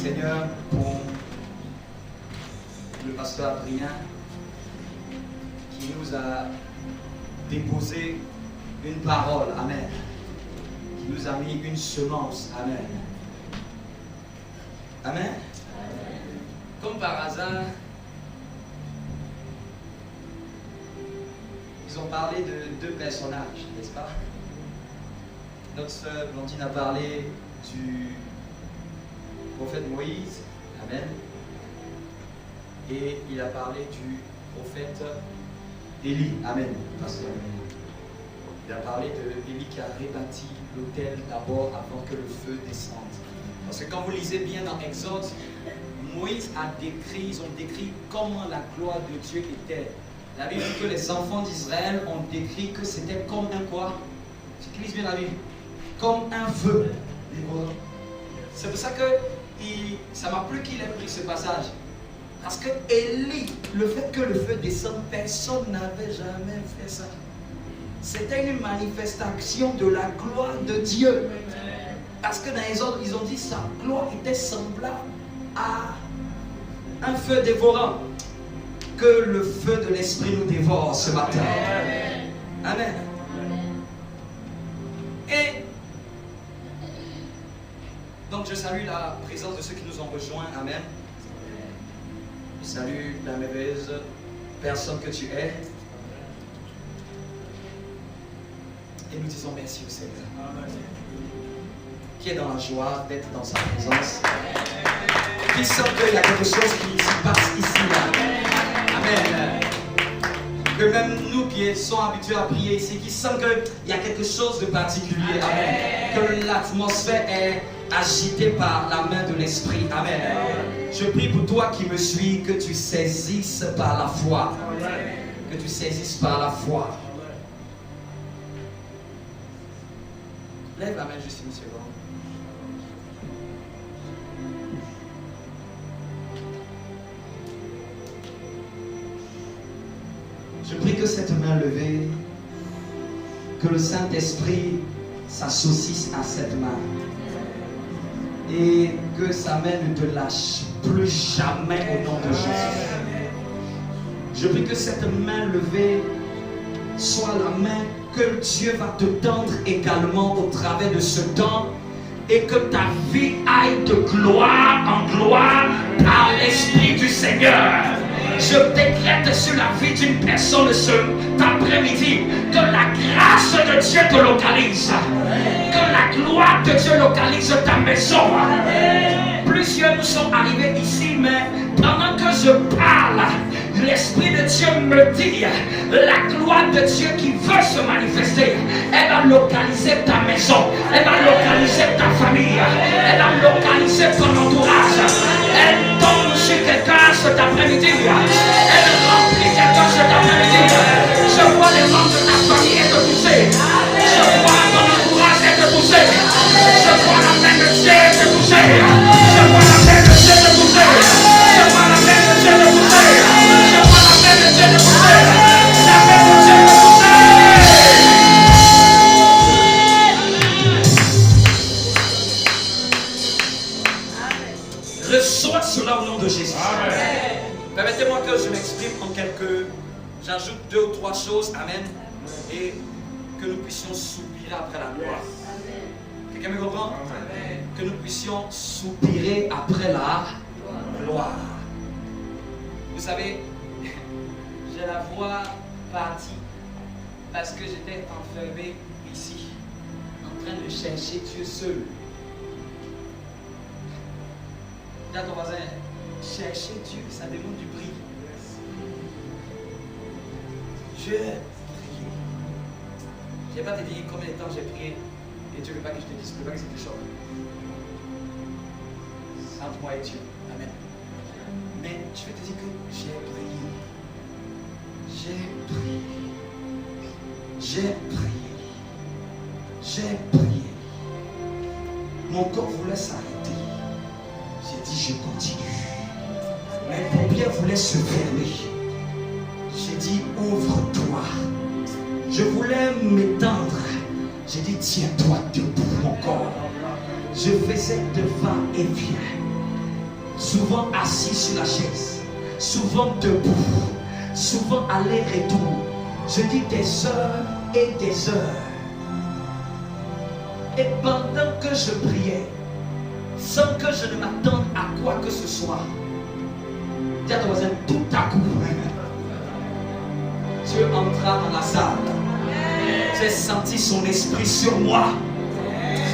Seigneur pour le pasteur Adrien qui nous a déposé une parole, amen, qui nous a mis une semence, amen. Amen. Comme par hasard, ils ont parlé de deux personnages, n'est-ce pas? Notre sœur Blandine a parlé du prophète Moïse, amen. Et il a parlé du prophète Élie, amen. Pasteur. Il a parlé de Élie qui a rebâti l'autel d'abord avant que le feu descende. Parce que quand vous lisez bien dans Exode, Moïse a décrit, ils ont décrit comment la gloire de Dieu était. La Bible dit que les enfants d'Israël ont décrit que c'était comme un quoi? Tu lises bien la Bible. Comme un feu. C'est pour ça que ça m'a plu qu'il ait pris ce passage. Parce que Élie, le fait que le feu descende, personne n'avait jamais fait ça. C'était une manifestation de la gloire de Dieu. Parce que dans les autres, ils ont dit sa gloire était semblable à un feu dévorant. Que le feu de l'Esprit nous dévore ce matin. Amen. Et donc je salue la présence de ceux qui nous ont rejoints. Amen. Je salue la merveilleuse personne que tu es. Et nous disons merci au Seigneur. Qui est dans la joie d'être dans sa présence. Qui sent qu'il y a quelque chose qui se passe ici. Amen. Que même nous qui sommes habitués à prier ici, qui sentent qu'il y a quelque chose de particulier. Amen. Que l'atmosphère est agitée par la main de l'Esprit. Amen. Je prie pour toi qui me suis, que tu saisisses par la foi. Que tu saisisses par la foi. Lève la main juste une seconde. Je prie que cette main levée, que le Saint-Esprit s'associe à cette main et que sa main ne te lâche plus jamais au nom de Jésus. Je prie que cette main levée soit la main que Dieu va te tendre également au travers de ce temps et que ta vie aille de gloire en gloire par l'Esprit du Seigneur. Je décrète sur la vie d'une personne ce après-midi que la grâce de Dieu te localise, que la gloire de Dieu localise ta maison. Plusieurs nous sont arrivés ici, mais pendant que je parle, l'Esprit de Dieu me dit, la gloire de Dieu qui veut se manifester, elle va localiser ta maison, elle va localiser ta famille, elle va localiser ton entourage. Elle tombe sur quelqu'un cet après-midi, elle remplit quelqu'un cet après-midi. Je vois les membres de ta famille être poussés, je vois ton entourage être poussé, je vois la main de Dieu être poussée, je vois la main de Dieu être poussée, je vois la main de Dieu être poussée, je vois la main de Dieu être poussée, la main de Dieu être poussée. Reçois cela au nom de Jésus. Permettez-moi que je m'exprime en quelques... J'ajoute 2 ou 3 choses. Amen. Et que nous puissions soupirer après la gloire. Quelqu'un me comprend? Amen. Que nous puissions soupirer après la gloire. Vous savez, j'ai la voix partie parce que j'étais enfermé ici, en train de chercher Dieu seul. Dis à ton voisin, chercher Dieu, ça demande du prix. Je priais. Je ne vais pas te dire combien de temps j'ai prié et Dieu ne veut pas que je te dise, ne veut pas que ça te choque. Entre moi et Dieu. Amen. Mais je vais te dire que j'ai prié. J'ai prié. J'ai prié. J'ai prié. Mon corps voulait s'arrêter. J'ai dit, je continue. Mes paupières voulaient se fermer. J'ai dit, ouvre-toi. Je voulais m'étendre. J'ai dit, tiens-toi debout, mon corps. Je faisais de va et vient. souvent assis sur la chaise, souvent debout, souvent aller-retour. Je dis des heures et des heures. Et pendant que je priais, sans que je ne m'attende à quoi que ce soit, dis à ton voisin, tout à coup, Dieu entra dans la salle. J'ai senti son esprit sur moi.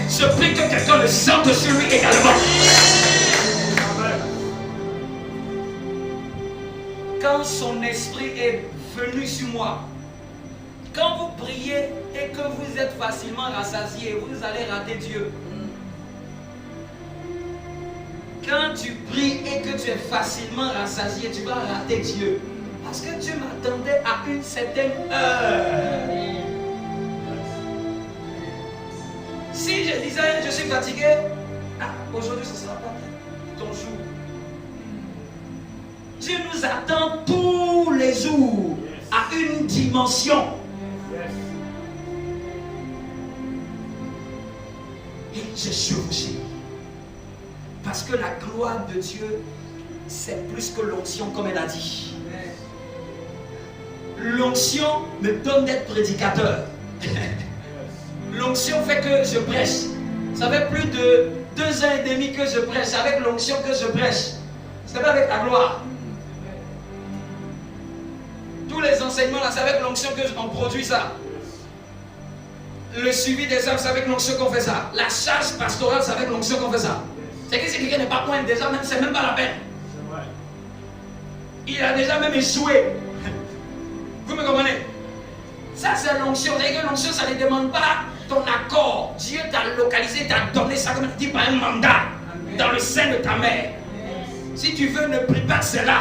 Je prie que quelqu'un le sente sur lui également. Quand son esprit est venu sur moi, quand vous priez et que vous êtes facilement rassasié, vous allez rater Dieu. Quand tu pries et que tu es facilement rassasié, tu vas rater Dieu. Parce que Dieu m'attendait à une certaine heure. Si je disais, je suis fatigué, aujourd'hui ce ne sera pas ton jour. Dieu nous attend tous les jours à une dimension. Et je chevauchais. Parce que la gloire de Dieu, c'est plus que l'onction, comme elle a dit. L'onction me donne d'être prédicateur. L'onction fait que je prêche. Ça fait plus de 2 ans et demi que je prêche. C'est avec l'onction que je prêche. C'est pas avec la gloire. Tous les enseignements là, c'est avec l'onction qu'on produit ça. Le suivi des œuvres, c'est avec l'onction qu'on fait ça. La charge pastorale, c'est avec l'onction qu'on fait ça. C'est que si quelqu'un n'est pas point déjà, même c'est même pas la peine. Il a déjà même échoué. Vous me comprenez? Ça c'est l'onction. C'est que l'onction, ça ne demande pas ton accord. Dieu t'a localisé, t'a donné ça comme dit par un mandat dans le sein de ta mère. Si tu veux, ne prie pas, c'est là.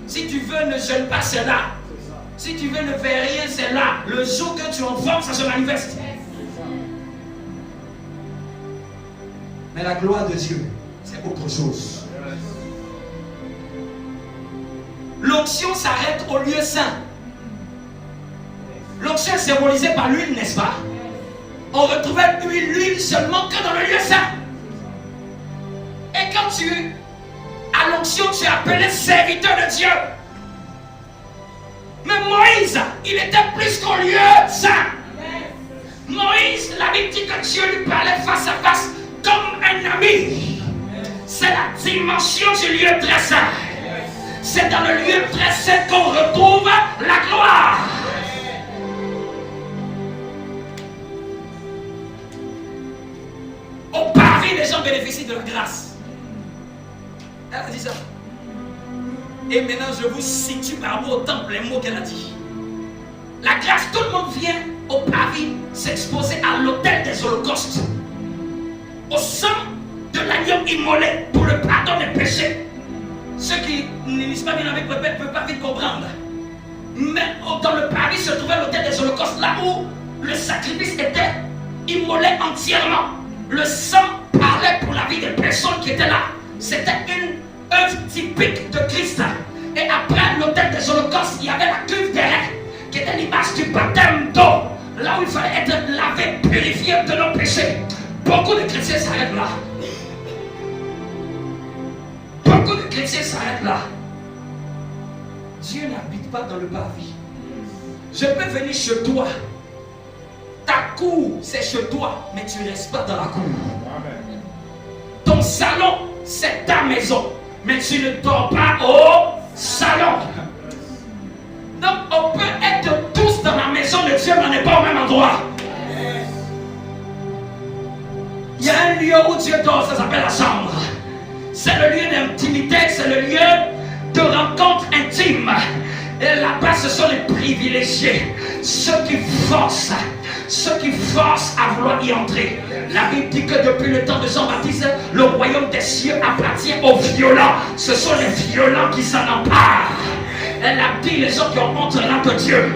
Si tu veux, ne jeûne pas, c'est là. Si tu veux, ne fais rien, c'est là. Le jour que tu en formes, ça se manifeste. Mais la gloire de Dieu, c'est autre chose. L'onction s'arrête au lieu saint. L'onction est symbolisée par l'huile, n'est-ce pas? On retrouvait l'huile seulement que dans le lieu saint. Et quand tu as l'onction, tu es appelé serviteur de Dieu. Mais Moïse, il était plus qu'au lieu saint. Moïse, la Bible dit que Dieu lui parlait face à face comme un ami. C'est la dimension du lieu très saint. C'est dans le lieu très saint qu'on retrouve la gloire. Au pavé, les gens bénéficient de la grâce. Elle a dit ça. Et maintenant, je vous situe par rapport au temple les mots qu'elle a dit. La grâce, tout le monde vient au pavé s'exposer à l'autel des holocaustes, au sang de l'agneau immolé pour le pardon des péchés. Ceux qui ne lisent pas bien avec le peuple ne peuvent pas vite comprendre. Mais dans le pavé se trouvait l'autel des holocaustes, là où le sacrifice était immolé entièrement. Le sang parlait pour la vie des personnes qui étaient là. C'était une œuvre typique de Christ. Et après l'autel des holocaustes, il y avait la cuve des règles, qui était l'image du baptême d'eau, là où il fallait être lavé, purifié de nos péchés. Beaucoup de chrétiens s'arrêtent là. Beaucoup de chrétiens s'arrêtent là. Dieu n'habite pas dans le parvis. Je peux venir chez toi. Ta cour, c'est chez toi, mais tu ne restes pas dans la cour. Ton salon, c'est ta maison, mais tu ne dors pas au salon. Donc, on peut être tous dans la maison de Dieu, mais on n'est pas au même endroit. Il y a un lieu où Dieu dort, ça s'appelle la chambre. C'est le lieu d'intimité, c'est le lieu de rencontre intime. Et là-bas, ce sont les privilégiés, ceux qui forcent à vouloir y entrer. La Bible dit que depuis le temps de Jean-Baptiste, le royaume des cieux appartient aux violents. Ce sont les violents qui s'en emparent. Elle a dit les gens qui ont honte de Dieu.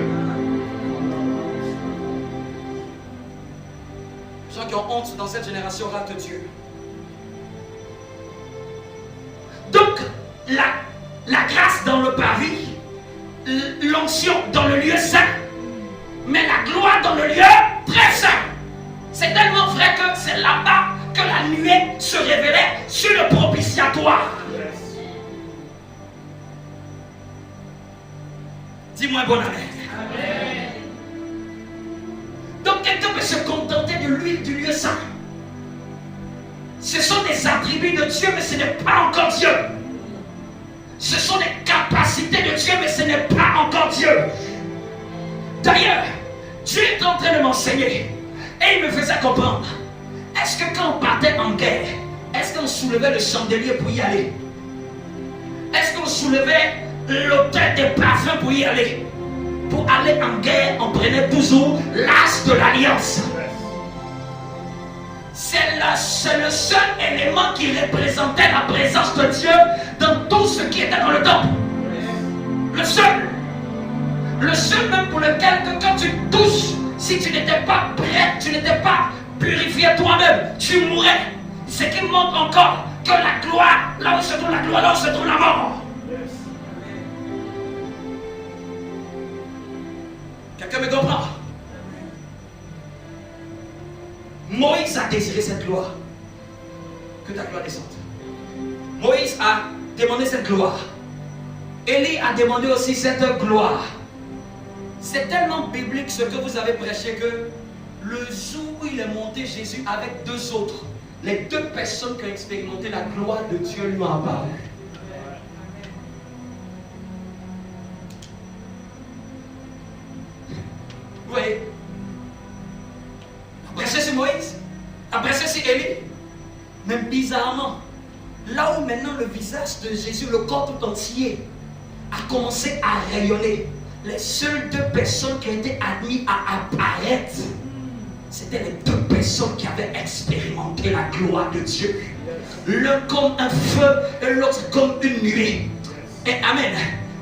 Les gens qui ont honte dans cette génération ratent Dieu. Donc, la grâce dans le parvis, l'onction dans le lieu saint, mais la gloire dans le lieu très saint. C'est tellement vrai que c'est là-bas que la nuée se révélait sur le propitiatoire. Dis-moi bon amen. Donc quelqu'un peut se contenter de l'huile du lieu saint. Ce sont des attributs de Dieu, mais ce n'est pas encore Dieu. Ce sont des capacités de Dieu, mais ce n'est pas encore Dieu. D'ailleurs, Dieu est en train de m'enseigner. Et il me faisait comprendre. Est-ce que quand on partait en guerre, est-ce qu'on soulevait le chandelier pour y aller? Est-ce qu'on soulevait l'autel des parfums pour y aller? Pour aller en guerre, on prenait toujours l'as de l'alliance. C'est le seul élément qui représentait la présence de Dieu dans tout ce qui était dans le temple. Le seul. Le seul même pour lequel que quand tu touches, si tu n'étais pas prêt, tu n'étais pas purifié toi-même, tu mourrais. Ce qui montre encore que la gloire, là où se trouve la gloire, là où se trouve la mort. Quelqu'un me comprend? Moïse a désiré cette gloire. Que ta gloire descende. Moïse a demandé cette gloire. Élie a demandé aussi cette gloire. C'est tellement biblique ce que vous avez prêché que le jour où il est monté Jésus avec deux autres, les deux personnes qui ont expérimenté la gloire de Dieu lui ont apparu. Vous voyez? Après ça c'est Moïse, après ça c'est Élie. Même bizarrement, là où maintenant le visage de Jésus, le corps tout entier, a commencé à rayonner, les seules deux personnes qui ont été admises à apparaître, c'était les deux personnes qui avaient expérimenté la gloire de Dieu. L'un comme un feu et l'autre comme une nuée. Et amen.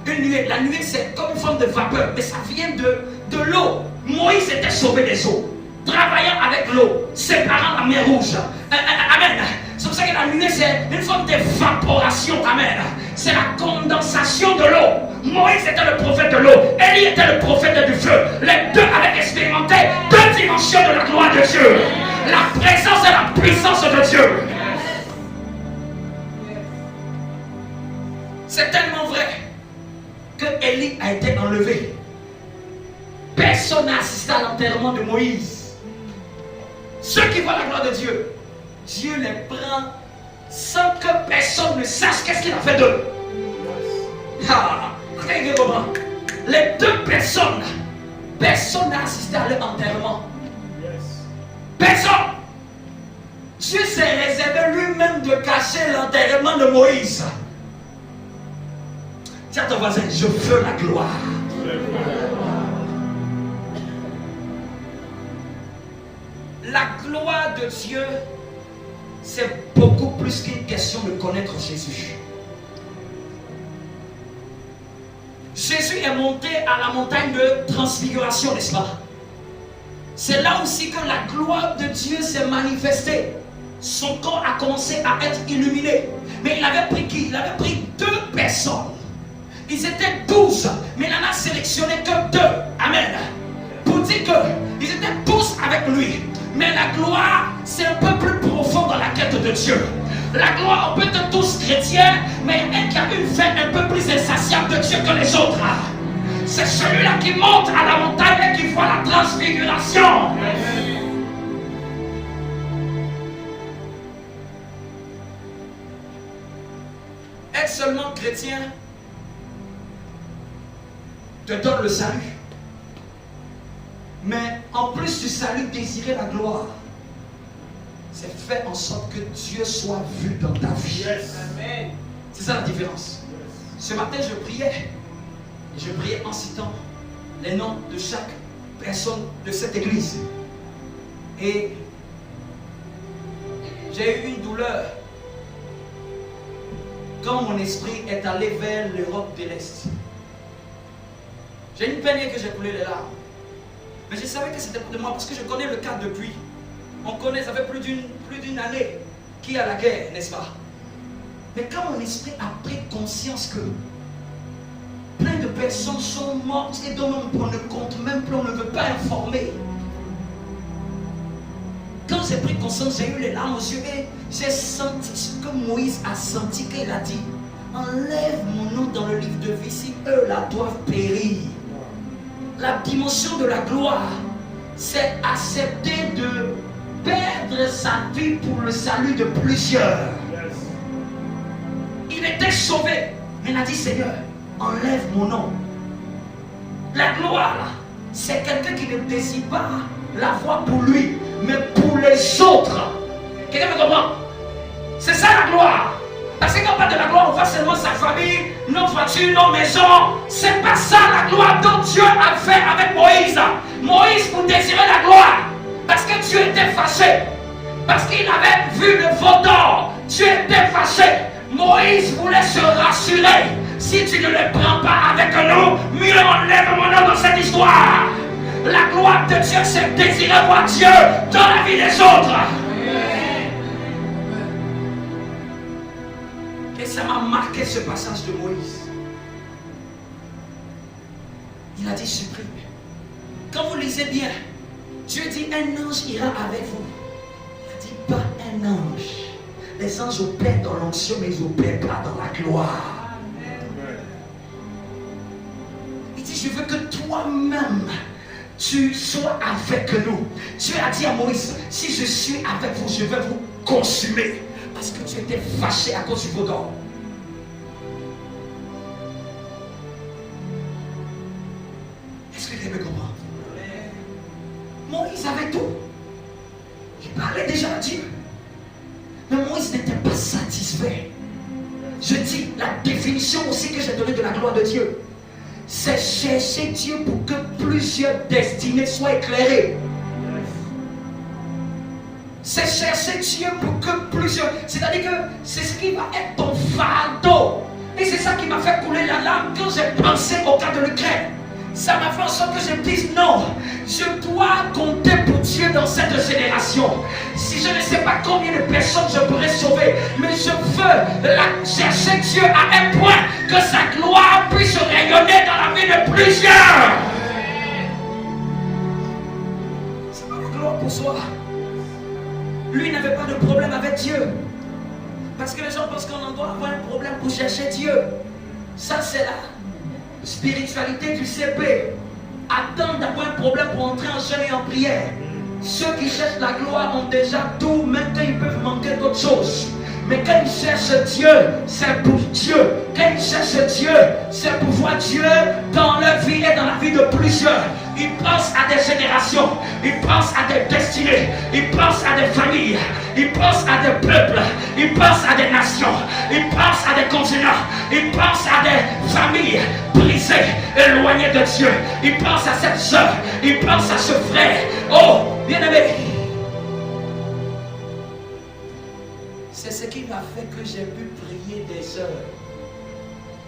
Une nuée, la nuée c'est comme une forme de vapeur, mais ça vient de l'eau. Moïse était sauvé des eaux, travaillant avec l'eau, séparant la mer rouge. Amen. C'est pour ça que la nuée c'est une forme d'évaporation. Amen. C'est la condensation de l'eau. Moïse était le prophète de l'eau, Élie était le prophète du feu. Les deux avaient expérimenté deux dimensions de la gloire de Dieu. La présence et la puissance de Dieu. C'est tellement vrai que Élie a été enlevé. Personne n'a assisté à l'enterrement de Moïse. Ceux qui voient la gloire de Dieu, Dieu les prend sans que personne ne sache qu'est-ce qu'il a fait d'eux. Les deux personnes, personne n'a assisté à leur enterrement. Personne. Dieu s'est réservé lui-même de cacher l'enterrement de Moïse. Dis à ton voisin, je veux la gloire. La gloire de Dieu, c'est beaucoup plus qu'une question de connaître Jésus. Jésus est monté à la montagne de transfiguration, n'est-ce pas? C'est là aussi que la gloire de Dieu s'est manifestée. Son corps a commencé à être illuminé. Mais il avait pris qui? Il avait pris deux personnes. Ils étaient 12, mais il en a sélectionné que 2. Amen. Pour dire qu'ils étaient tous avec lui. Mais la gloire, c'est un peu plus profond dans la quête de Dieu. La gloire, on peut être tous chrétiens, mais il y en a qui a une faim un peu plus insatiable de Dieu que les autres. C'est celui-là qui monte à la montagne et qui voit la transfiguration. Être seulement chrétien te donne le salut. Mais en plus du salut, désirer la gloire, c'est faire en sorte que Dieu soit vu dans ta vie. Amen. C'est ça la différence. Ce matin, je priais. Et je priais en citant les noms de chaque personne de cette église. Et j'ai eu une douleur quand mon esprit est allé vers l'Europe de l'Est. J'ai une peine que j'ai coulé les larmes. Mais je savais que c'était pour de moi parce que je connais le cas depuis. On connaît, ça fait plus d'une année qu'il y a la guerre, n'est-ce pas? Mais quand mon esprit a pris conscience que plein de personnes sont mortes et dont on ne compte même plus, on ne veut pas informer. Quand j'ai pris conscience, j'ai eu les larmes aux yeux et j'ai senti ce que Moïse a senti qu'il a dit. Enlève mon nom dans le livre de vie si eux là doivent périr. La dimension de la gloire, c'est accepter de perdre sa vie pour le salut de plusieurs. Il était sauvé, mais il a dit Seigneur, enlève mon nom. La gloire, c'est quelqu'un qui ne désire pas la voie pour lui, mais pour les autres. Quelqu'un me comprend? C'est ça la gloire. Parce que quand on parle de la gloire, on voit seulement sa famille, nos voitures, nos maisons. C'est pas ça la gloire dont Dieu a fait avec Moïse. Moïse, vous désirez la gloire parce que Dieu était fâché. Parce qu'il avait vu le veau d'or. Dieu était fâché. Moïse voulait se rassurer. Si tu ne le prends pas avec nous, mieux enlève mon nom dans cette histoire. La gloire de Dieu, c'est désirer voir Dieu dans la vie des autres. Et ça m'a marqué ce passage de Moïse. Il a dit supprime. Quand vous lisez bien, Dieu dit un ange ira avec vous. Il a dit pas un ange. Les anges opèrent dans l'onction, mais ils n'opèrent pas dans la gloire. Il dit je veux que toi-même tu sois avec nous. Dieu a dit à Moïse, si je suis avec vous, je vais vous consumer. Parce que tu étais fâché à cause du veau d'or. Est-ce que quelqu'un me comprend? Moïse avait tout. Il parlait déjà à Dieu. Mais Moïse n'était pas satisfait. Je dis la définition aussi que j'ai donnée de la gloire de Dieu. C'est chercher Dieu pour que plusieurs destinées soient éclairées. C'est chercher Dieu pour que plusieurs... C'est-à-dire que c'est ce qui va être ton fardeau. Et c'est ça qui m'a fait couler la larme quand j'ai pensé au cas de l'Ukraine. Ça m'a fait en sorte que je me dise non, je dois compter pour Dieu dans cette génération. Si je ne sais pas combien de personnes je pourrais sauver, mais je veux chercher Dieu à un point que sa gloire puisse rayonner dans la vie de plusieurs. C'est pas la gloire pour soi. Lui n'avait pas de problème avec Dieu. Parce que les gens pensent qu'on en doit avoir un problème pour chercher Dieu. Ça c'est la spiritualité du CP. Attendre d'avoir un problème pour entrer en jeûne et en prière. Ceux qui cherchent la gloire ont déjà tout, même quand ils peuvent manquer d'autres choses. Mais quand ils cherchent Dieu, c'est pour Dieu. Quand ils cherchent Dieu, c'est pour voir Dieu dans leur vie et dans la vie de plusieurs. Ils pensent à des générations, ils pensent à des destinées, ils pensent à des familles, ils pensent à des peuples, ils pensent à des nations, ils pensent à des continents, ils pensent à des familles brisées, éloignées de Dieu. Ils pensent à cette soeur, ils pensent à ce frère. Oh, bien-aimé, c'est ce qui m'a fait que j'ai pu prier des heures.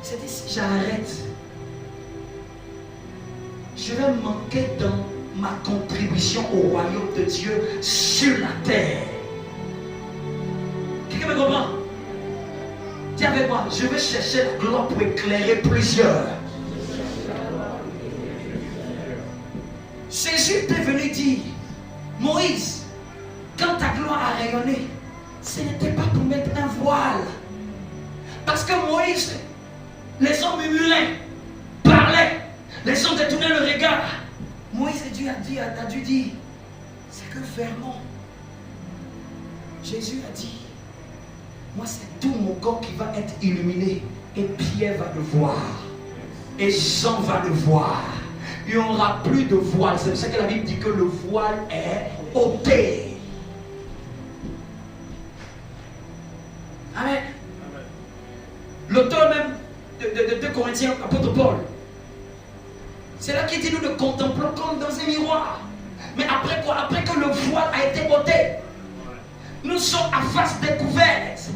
C'était si j'arrête, je vais manquer dans ma contribution au royaume de Dieu sur la terre. Quelqu'un me comprend? Dis avec moi, je vais chercher la gloire pour éclairer plusieurs. Jésus est venu dire, Moïse, quand ta gloire a rayonné, ce n'était pas pour mettre un voile. Parce que Moïse, les hommes murmuraient, parlaient, les gens détournaient le regard. Moïse et Dieu a dû dire, c'est que vraiment, Jésus a dit, moi c'est tout mon corps qui va être illuminé. Et Pierre va le voir. Et Jean va le voir. Il n'y aura plus de voile. C'est pour ça que la Bible dit que le voile est ôté. Amen. L'auteur même de 2 Corinthiens, apôtre Paul, c'est là qu'il dit nous le contemplons comme dans un miroir. Mais après quoi? Après que le voile a été ôté, nous sommes à face découverte.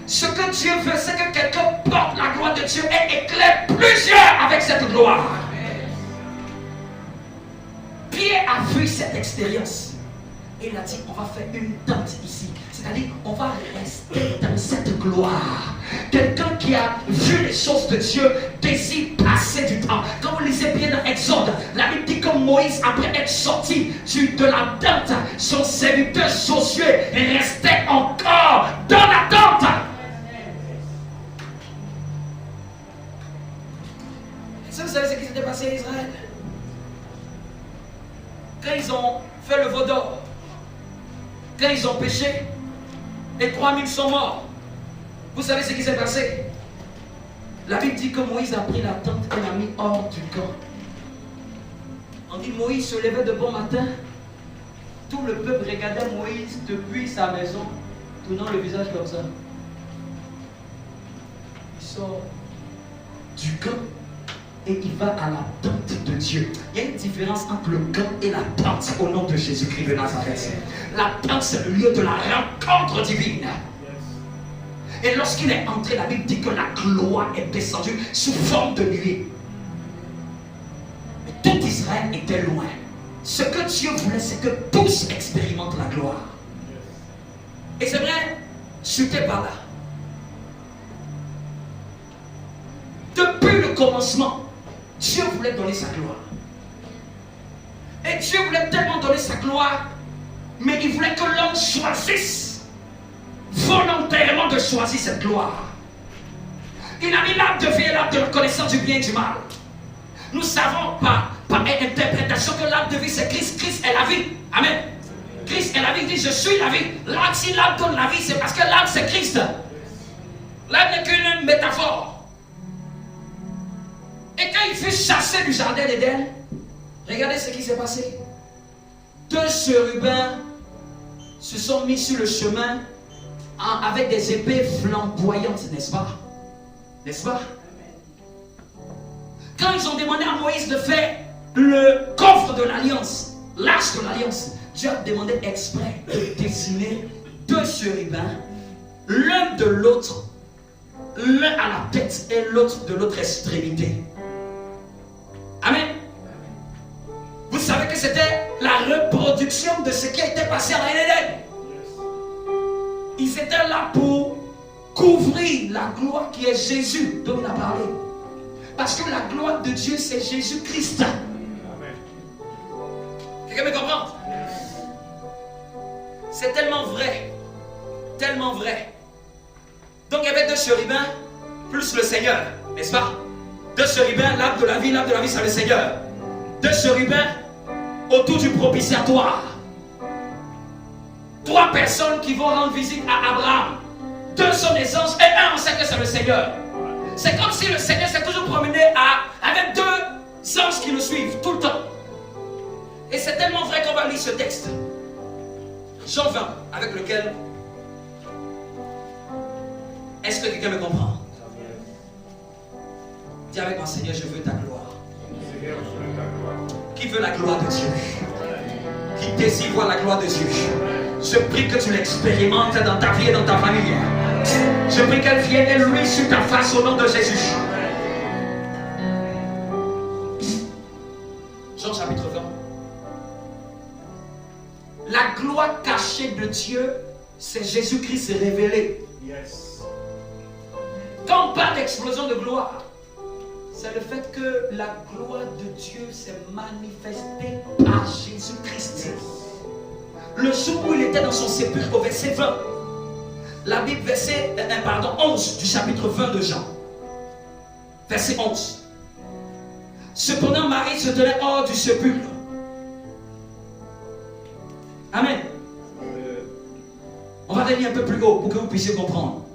Ce que Dieu veut, c'est que quelqu'un porte la gloire de Dieu et éclaire plusieurs avec cette gloire. Pierre a vu cette expérience. Et il a dit, on va faire une tente ici. C'est-à-dire, on va rester dans cette gloire. Quelqu'un qui a vu les choses de Dieu désire passer du temps. Quand vous lisez bien dans Exode, la Bible dit que Moïse, après être sorti de la tente, son serviteur Josué restait encore dans la tente. Est-ce que vous savez ce qui s'était passé à Israël? quand ils ont fait le veau d'or, quand ils ont péché, et 3000 sont morts, vous savez ce qui s'est passé? La Bible dit que Moïse a pris la tente et l'a mis hors du camp. On dit Moïse se levait de bon matin. Tout le peuple regardait Moïse depuis sa maison, tournant le visage comme ça. Il sort du camp et il va à la tente de Dieu. Il y a une différence entre le camp et la tente au nom de Jésus-Christ de Nazareth. La tente, c'est le lieu de la rencontre divine. Et lorsqu'il est entré, la Bible dit que la gloire est descendue sous forme de nuée. Mais tout Israël était loin. Ce que Dieu voulait, c'est que tous expérimentent la gloire. Et c'est vrai, je n'étais pas là. Depuis le commencement, Dieu voulait donner sa gloire. Et Dieu voulait tellement donner sa gloire, mais il voulait que l'homme choisisse volontairement de choisir cette gloire. Il a mis l'arbre de vie et l'arbre de la connaissance du bien et du mal. Nous savons par interprétation que l'arbre de vie c'est Christ. Christ est la vie. Amen. Christ est la vie. Il dit je suis la vie. L'arbre, si l'arbre donne la vie, c'est parce que l'arbre c'est Christ. L'arbre n'est qu'une métaphore. Et quand il fut chassé du jardin d'Éden, regardez ce qui s'est passé. 2 chérubins se sont mis sur le chemin avec des épées flamboyantes, n'est-ce pas? N'est-ce pas? Quand ils ont demandé à Moïse de faire le coffre de l'alliance, l'arche de l'alliance, Dieu a demandé exprès de dessiner 2 chérubins, l'un de l'autre, l'un à la tête et l'autre de l'autre extrémité. Amen. Vous savez que c'était la reproduction de ce qui était passé à l'Éden. Ils étaient là pour couvrir la gloire qui est Jésus, dont il a parlé. Parce que la gloire de Dieu, c'est Jésus-Christ. Quelqu'un me comprend? C'est tellement vrai. Tellement vrai. Donc il y avait 2 chérubins, plus le Seigneur, n'est-ce pas? 2 chérubins, l'arbre de la vie, c'est le Seigneur. 2 chérubins autour du propitiatoire. 3 personnes qui vont rendre visite à Abraham. 2 sont des anges et 1 on sait que c'est le Seigneur. C'est comme si le Seigneur s'est toujours promené avec 2 anges qui le suivent tout le temps. Et c'est tellement vrai qu'on va lire ce texte. Jean 20, avec lequel... Est-ce que quelqu'un me comprend? Dis avec moi, Seigneur, je veux ta gloire. Qui veut la gloire de Dieu? Qui désire voir la gloire de Dieu? Je prie que tu l'expérimentes dans ta vie et dans ta famille. Je prie qu'elle vienne et lui sur ta face au nom de Jésus. Jean chapitre 20. La gloire cachée de Dieu, c'est Jésus-Christ révélé. Yes. Quand on parle d'explosion de gloire, c'est le fait que la gloire de Dieu s'est manifestée par Jésus-Christ. Le jour où il était dans son sépulcre, au verset 20, la Bible, verset 11 du chapitre 20 de Jean. Verset 11. Cependant, Marie se tenait hors du sépulcre. Amen. On va revenir un peu plus haut pour que vous puissiez comprendre.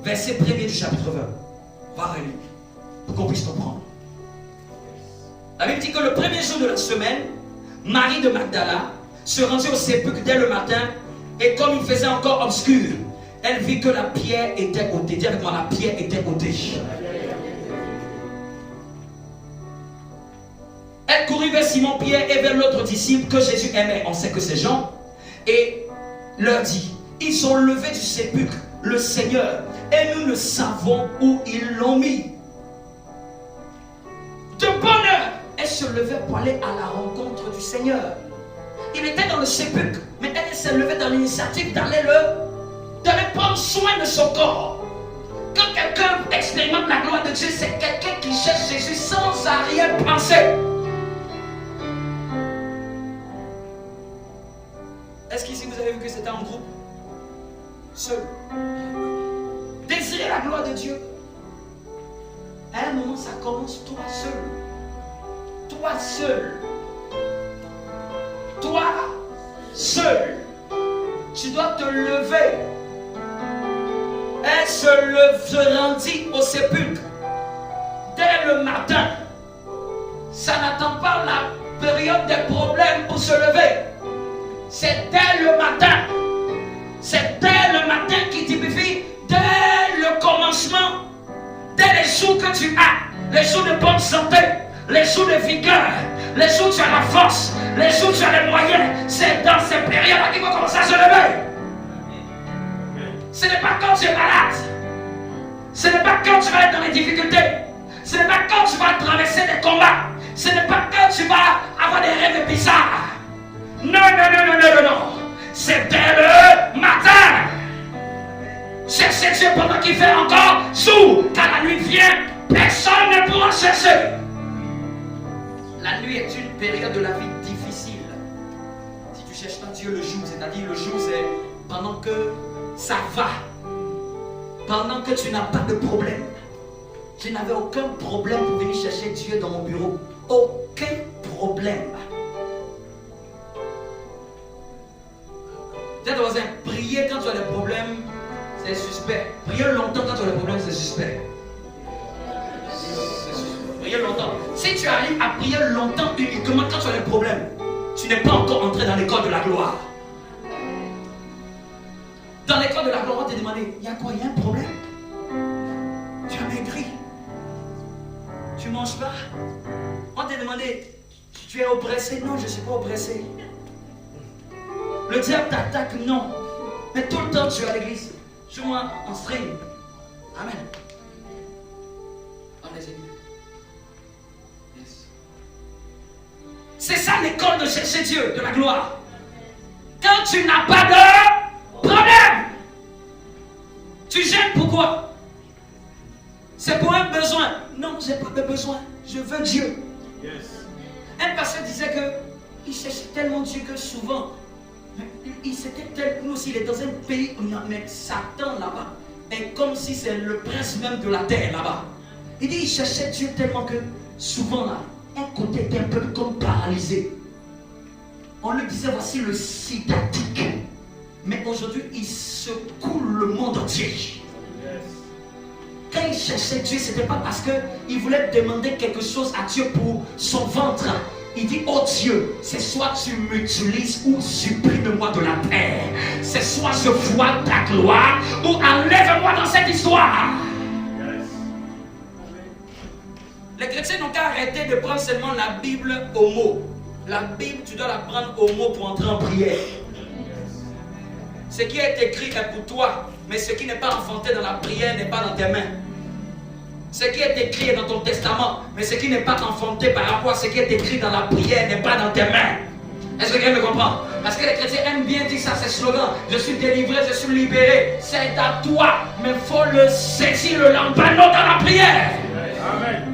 Verset 1er du chapitre 20. On va relire pour qu'on puisse comprendre. La Bible dit que le premier jour de la semaine, Marie de Magdala se rendit au sépulcre dès le matin et comme il faisait encore obscur, elle vit que la pierre était ôtée. Dis avec moi, la pierre était ôtée. Elle courut vers Simon-Pierre et vers l'autre disciple que Jésus aimait. On sait que c'est Jean. Et leur dit, ils ont levé du sépulcre le Seigneur et nous ne savons où ils l'ont mis. De bonne heure, elle se levait pour aller à la rencontre du Seigneur. Il était dans le sépulcre, mais elle s'est levée dans l'initiative d'aller prendre soin de son corps. Quand quelqu'un expérimente la gloire de Dieu, c'est quelqu'un qui cherche Jésus sans arrière-pensée. Est-ce qu'ici vous avez vu que c'était en groupe? Seul. Désirer la gloire de Dieu. À un moment, ça commence toi seul. Toi seul. toi seul. Tu dois te lever. Elle se rendit au sépulcre dès le matin. Ça n'attend pas la période des problèmes pour se lever. C'est dès le matin. C'est dès le matin qui typifie, dès le commencement, dès les jours que tu as, les jours de bonne santé, les jours de vigueur, les jours où tu as la force, les jours où tu as les moyens. C'est dans ces périodes-là qu'il faut commencer à se lever. Ce n'est pas quand tu es malade. Ce n'est pas quand tu vas être dans les difficultés. Ce n'est pas quand tu vas traverser des combats. Ce n'est pas quand tu vas avoir des rêves bizarres. Non, non, non, non, non, non, non. C'est dès le matin. Cherchez Dieu pendant qu'il fait encore jour. Car la nuit vient, personne ne pourra chercher. La nuit est une période de la vie difficile. Si tu cherches pas Dieu le jour, c'est-à-dire le jour, c'est pendant que ça va. Pendant que tu n'as pas de problème. Je n'avais aucun problème pour venir chercher Dieu dans mon bureau. Aucun problème. Dis à ton voisin, prier quand tu as des problèmes, c'est suspect. Prier longtemps quand tu as des problèmes, c'est suspect. Prier longtemps. Si tu arrives à prier longtemps uniquement quand tu as des problèmes, tu n'es pas encore entré dans l'école de la gloire. Dans l'école de la gloire, on t'a demandé, il y a quoi? Il y a un problème? Tu as maigri. Tu ne manges pas. On t'a demandé, tu es oppressé? Non, je ne suis pas oppressé. Le diable t'attaque? Non. Mais tout le temps tu es à l'église. Joue-moi en stream. Amen. Allez-y. Yes. C'est ça l'école de chercher Dieu, de la gloire. Quand tu n'as pas de problème, tu gênes pourquoi? C'est pour un besoin. Non, je n'ai pas de besoin. Je veux Dieu. Yes. Un pasteur disait qu'il cherchait tellement Dieu que souvent, il s'était tellement aussi, il est dans un pays où mais Satan là-bas est comme si c'est le prince même de la terre là-bas. Il dit il cherchait Dieu tellement que souvent là, un côté était un peu comme paralysé. On lui disait voici le sidatique. Mais aujourd'hui il secoue le monde entier. Quand il cherchait Dieu, ce n'était pas parce qu'il voulait demander quelque chose à Dieu pour son ventre. Il dit, oh Dieu, c'est soit tu m'utilises ou supprime-moi de la terre. C'est soit je vois ta gloire ou enlève-moi dans cette histoire. Yes. Les chrétiens n'ont qu'à arrêter de prendre seulement la Bible au mot. La Bible, tu dois la prendre au mot pour entrer en prière. Ce qui est écrit est pour toi, mais ce qui n'est pas enfanté dans la prière n'est pas dans tes mains. Ce qui est écrit est dans ton testament, mais ce qui n'est pas enfanté par rapport à ce qui est écrit dans la prière n'est pas dans tes mains. Est-ce que quelqu'un me comprend? Parce que les chrétiens aiment bien dire ça, c'est slogan. Je suis délivré, je suis libéré. C'est à toi, mais il faut le saisir, le lambano dans la prière. Amen.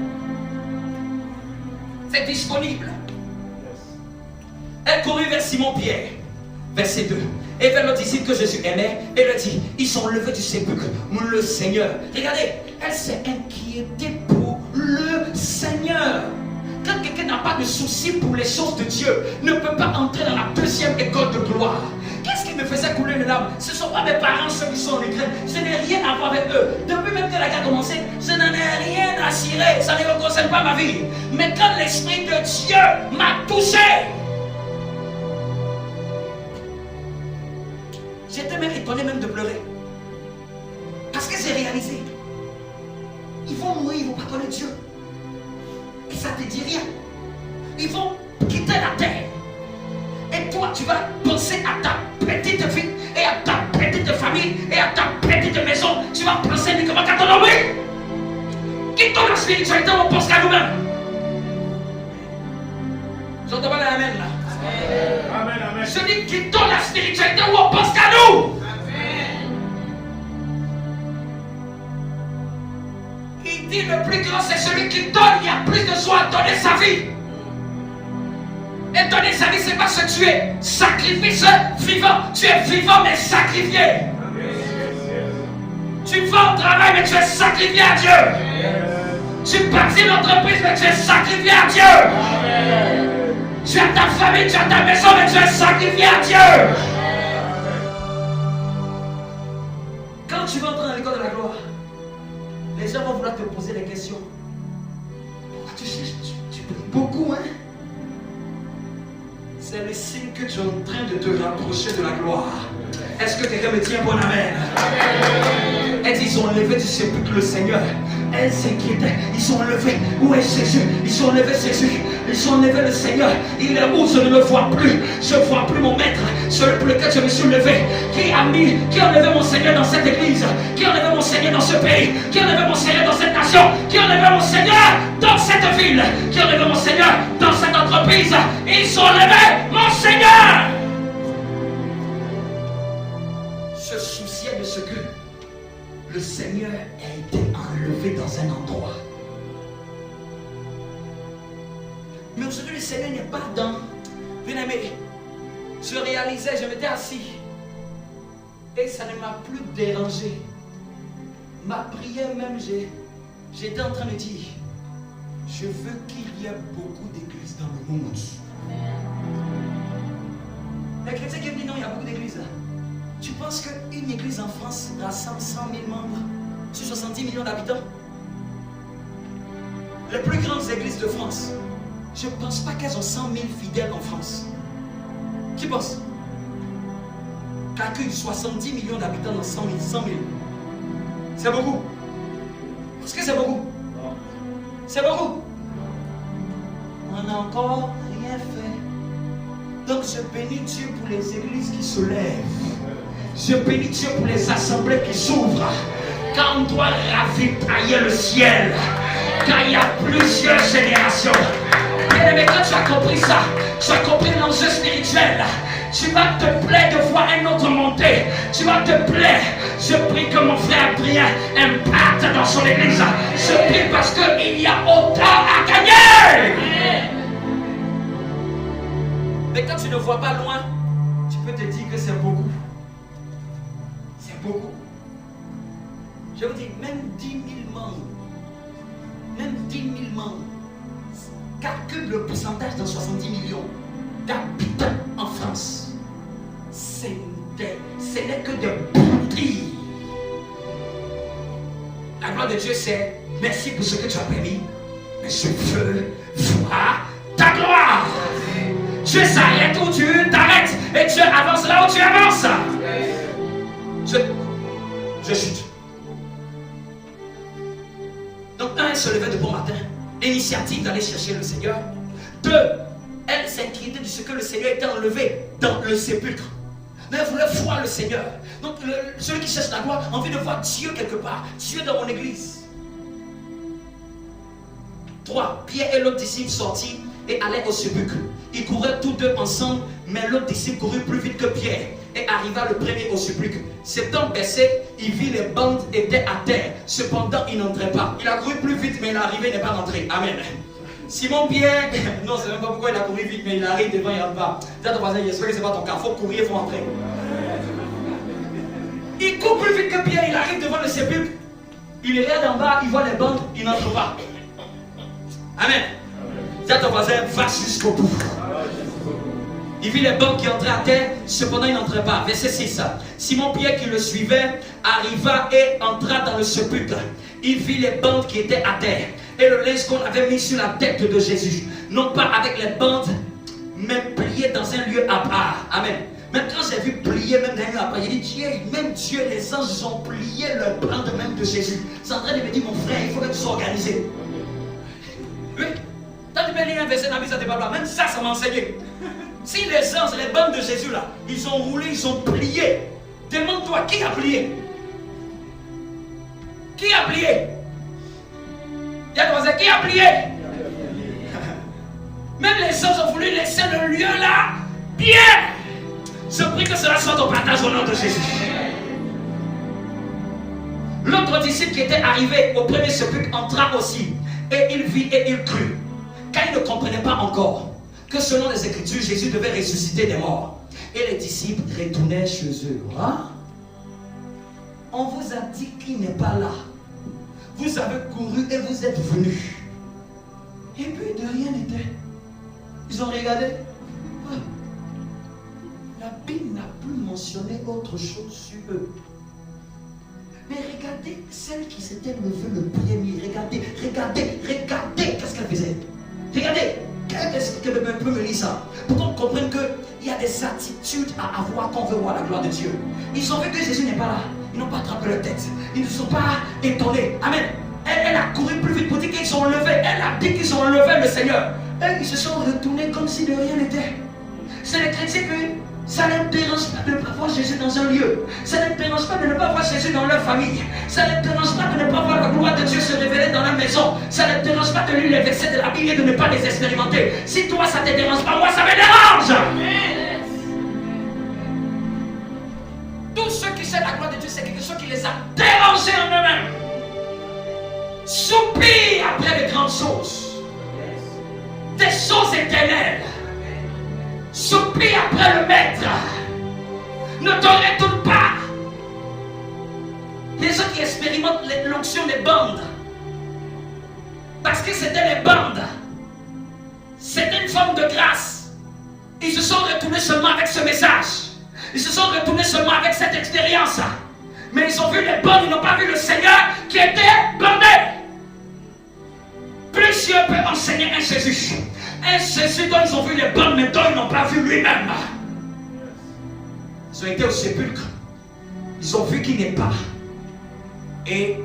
C'est disponible. Elle courut vers Simon-Pierre, verset 2. Et vers le disciple que Jésus aimait, et lui dit, ils sont levés du sépulcre, le Seigneur. Regardez, elle s'est inquiétée pour le Seigneur. Quand quelqu'un n'a pas de souci pour les choses de Dieu, ne peut pas entrer dans la deuxième école de gloire. Qu'est-ce qui me faisait couler les larmes? Ce ne sont pas mes parents ceux qui sont en Ukraine. Je n'ai rien à voir avec eux. Depuis même que la guerre a commencé, je n'en ai rien à cirer. Ça ne concerne pas ma vie. Mais quand l'Esprit de Dieu m'a touché, j'étais même étonné même de pleurer. Parce que j'ai réalisé. Ils vont mourir, ils ne vont pas connaître Dieu. Et ça ne te dit rien. Ils vont quitter la terre. Et toi, tu vas penser à ta petite vie, et à ta petite famille, et à ta petite maison. Tu vas penser uniquement qu'à ton nombril. Quittons la spiritualité, on pense qu'à nous-mêmes. J'entends pas l'amen là. Amen, amen. Je dis quittons la spiritualité où on pense qu'à nous. Amen. Il dit le plus grand c'est celui qui donne. Il y a plus de joie à donner sa vie. Et donner sa vie c'est parce que tu es sacrifice vivant. Tu es vivant mais sacrifié. Amen. Tu vas au travail mais tu es sacrifié à Dieu. Amen. Tu bâtis l'entreprise mais tu es sacrifié à Dieu. Amen. tu as ta famille, tu as ta maison, mais tu es sacrifié à Dieu. Quand tu vas entrer dans l'école de la gloire, les gens vont vouloir te poser des questions. Pourquoi tu cherches? Tu pries beaucoup, hein? C'est le signe que tu es en train de te rapprocher de la gloire. Est-ce que quelqu'un me dit un bon amen? Elles, ils ont levé du sépulcre le Seigneur. Elles s'inquiétaient. Ils ont levé. Où est Jésus? Ils ont levé Jésus. Ils ont levé le Seigneur. Il est où? Je ne le vois plus. Je ne vois plus mon maître. Celui pour lequel je me suis levé. Qui a enlevé mon Seigneur dans cette église? Qui a enlevé mon Seigneur dans ce pays? Qui a enlevé mon Seigneur dans cette nation? Qui a enlevé mon Seigneur dans cette ville? Qui a enlevé mon Seigneur dans cette entreprise? Ils ont levé mon Seigneur. Se souciait de ce que le Seigneur a été enlevé dans un endroit. Mais aujourd'hui, le Seigneur n'est pas dans. Bien aimé, je réalisais, je m'étais assis et ça ne m'a plus dérangé. Ma prière même, j'étais en train de dire, je veux qu'il y ait beaucoup d'églises dans le monde. Les chrétiens qui me disent non, il y a beaucoup d'églises là. Tu penses qu'une église en France rassemble 100 000 membres sur 70 millions d'habitants? Les plus grandes églises de France, je ne pense pas qu'elles ont 100 000 fidèles en France. Qui pense? Calcule 70 millions d'habitants dans 100 000. C'est beaucoup. Est-ce que c'est beaucoup? C'est beaucoup. On n'a encore rien fait. Donc je bénis Dieu pour les églises qui se lèvent. Je bénis Dieu pour les assemblées qui s'ouvrent. Quand on doit ravitailler le ciel. Quand il y a plusieurs générations. Mais quand tu as compris ça, tu as compris l'enjeu spirituel. Tu vas te plaire de voir un autre monter. Tu vas te plaire. Je prie que mon frère Adrien impacte dans son église. Je prie parce qu'il y a autant à gagner. Mais quand tu ne vois pas loin, tu peux te dire que c'est beaucoup. C'est beaucoup. Je vous dis, même 10 000 membres, même 10 000 membres, calcule le pourcentage dans 70 millions d'habitants en France. Ce n'est que des boutilles. La gloire de Dieu, c'est merci pour ce que tu as permis, mais je veux voir ta gloire. Dieu s'arrête où tu t'arrêtes et Dieu avance là où tu avances. Je chute. Donc, un, elle se levait de bon matin, l'initiative d'aller chercher le Seigneur. Deux, elle s'inquiétait de ce que le Seigneur était enlevé dans le sépulcre. Mais elle voulait voir le Seigneur. Donc, celui qui cherche la gloire a envie de voir Dieu quelque part, Dieu dans mon église. 3. Pierre et l'autre disciple sortirent et allaient au sépulcre. Ils couraient tous deux ensemble, mais l'autre disciple courut plus vite que Pierre et arriva le premier au sépulcre. S'étant baissé, il vit les bandes étaient à terre. Cependant, il n'entrait pas. Il a couru plus vite, mais il est arrivé, il n'est pas rentré. Amen. Simon Pierre, non, c'est même pas pourquoi il a couru vite, mais il arrive devant, il ne rentre pas. Dis à ton voisin, j'espère que ce n'est pas ton cas. Il faut courir, il faut entrer. Il court plus vite que Pierre, il arrive devant le sépulcre. Il regarde en bas, il voit les bandes, il n'entre pas. Amen. Dis à ton voisin, va jusqu'au bout. Il vit les bandes qui entraient à terre, cependant il n'entrait pas. Verset 6. Simon Pierre qui le suivait arriva et entra dans le sépulcre. Il vit les bandes qui étaient à terre et le linge qu'on avait mis sur la tête de Jésus, non pas avec les bandes, mais plié dans un lieu à part. Amen. Même quand j'ai vu plier même dans un lieu à part, j'ai dit Dieu, même Dieu, les anges ont plié le bande même de Jésus. C'est en train de me dire, mon frère, il faut que tu sois organisé. Oui. Quand tu peux lire un verset dans la Bible, ça ne pas. Même ça m'a enseigné. Si les anges, les bandes de Jésus là, ils ont roulé, ils ont plié. Demande-toi, qui a plié? Qui a plié? Il y a quoi, qui a plié? Même les anges ont voulu laisser le lieu là bien. Je prie que cela soit au partage au nom de Jésus. L'autre disciple qui était arrivé au premier sépulcre entra aussi. Et il vit et il crut. Car il ne comprenait pas encore que selon les Écritures, Jésus devait ressusciter des morts. Et les disciples retournaient chez eux. Hein? On vous a dit qu'il n'est pas là. Vous avez couru et vous êtes venus. Et puis de rien n'était. Ils ont regardé. Ah, la Bible n'a plus mentionné autre chose sur eux. Mais regardez celle qui s'était levée le premier. Regardez qu'est-ce qu'elle faisait. Regardez, qu'est-ce que peut me lire ça? Pour qu'on comprenne qu'il y a des attitudes à avoir quand on veut voir la gloire de Dieu. Ils ont vu que Jésus n'est pas là. Ils n'ont pas attrapé leur tête. Ils ne sont pas étonnés. Amen. Elle a couru plus vite pour dire qu'ils ont levé. Elle a dit qu'ils ont levé le Seigneur. Et ils se sont retournés comme si de rien n'était. C'est les chrétiens que ça ne dérange pas de ne pas voir Jésus dans un lieu. Ça ne dérange pas de ne pas voir Jésus dans leur famille. Ça ne dérange pas de ne pas voir la gloire de Dieu se révéler dans la maison. Ça ne dérange pas de lire les versets de la Bible et de ne pas les expérimenter. Si toi ça ne te dérange pas, moi ça me dérange. Tous ceux qui savent la gloire de Dieu, c'est quelque chose qui les a dérangés en eux-mêmes. Soupir après de grandes choses. Des choses éternelles. Soupir après le maître. Ne te retourne pas. Les gens qui expérimentent l'onction des bandes, parce que c'était les bandes, c'était une forme de grâce. Ils se sont retournés seulement avec ce message. Ils se sont retournés seulement avec cette expérience. Mais ils ont vu les bandes, ils n'ont pas vu le Seigneur qui était bandé. Plusieurs peuvent enseigner un Jésus. Un Jésus dont ils ont vu les bandes, mais dont ils n'ont pas vu lui-même. Ils ont été au sépulcre. Ils ont vu qu'il n'est pas. Et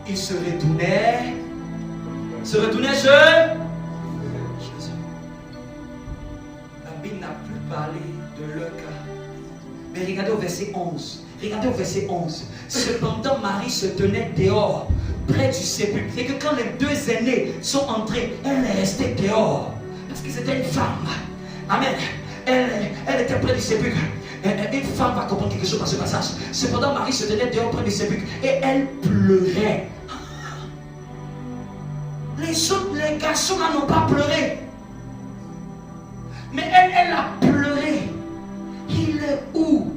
ils se retournaient. Se retournaient Jésus. La Bible n'a plus parlé de leur cas. Mais regardez au verset 11. Regardez au verset 11. Cependant, Marie se tenait dehors, près du sépulcre. Et que quand les deux aînés sont entrés, elle est restée dehors. Parce que c'était une femme. Amen. Elle était près du sépulcre. Une femme va comprendre quelque chose dans ce passage. Cependant, Marie se tenait dehors près du sépulcre. Et elle pleurait. Les garçons n'ont pas pleuré. Mais elle a pleuré. Il est où?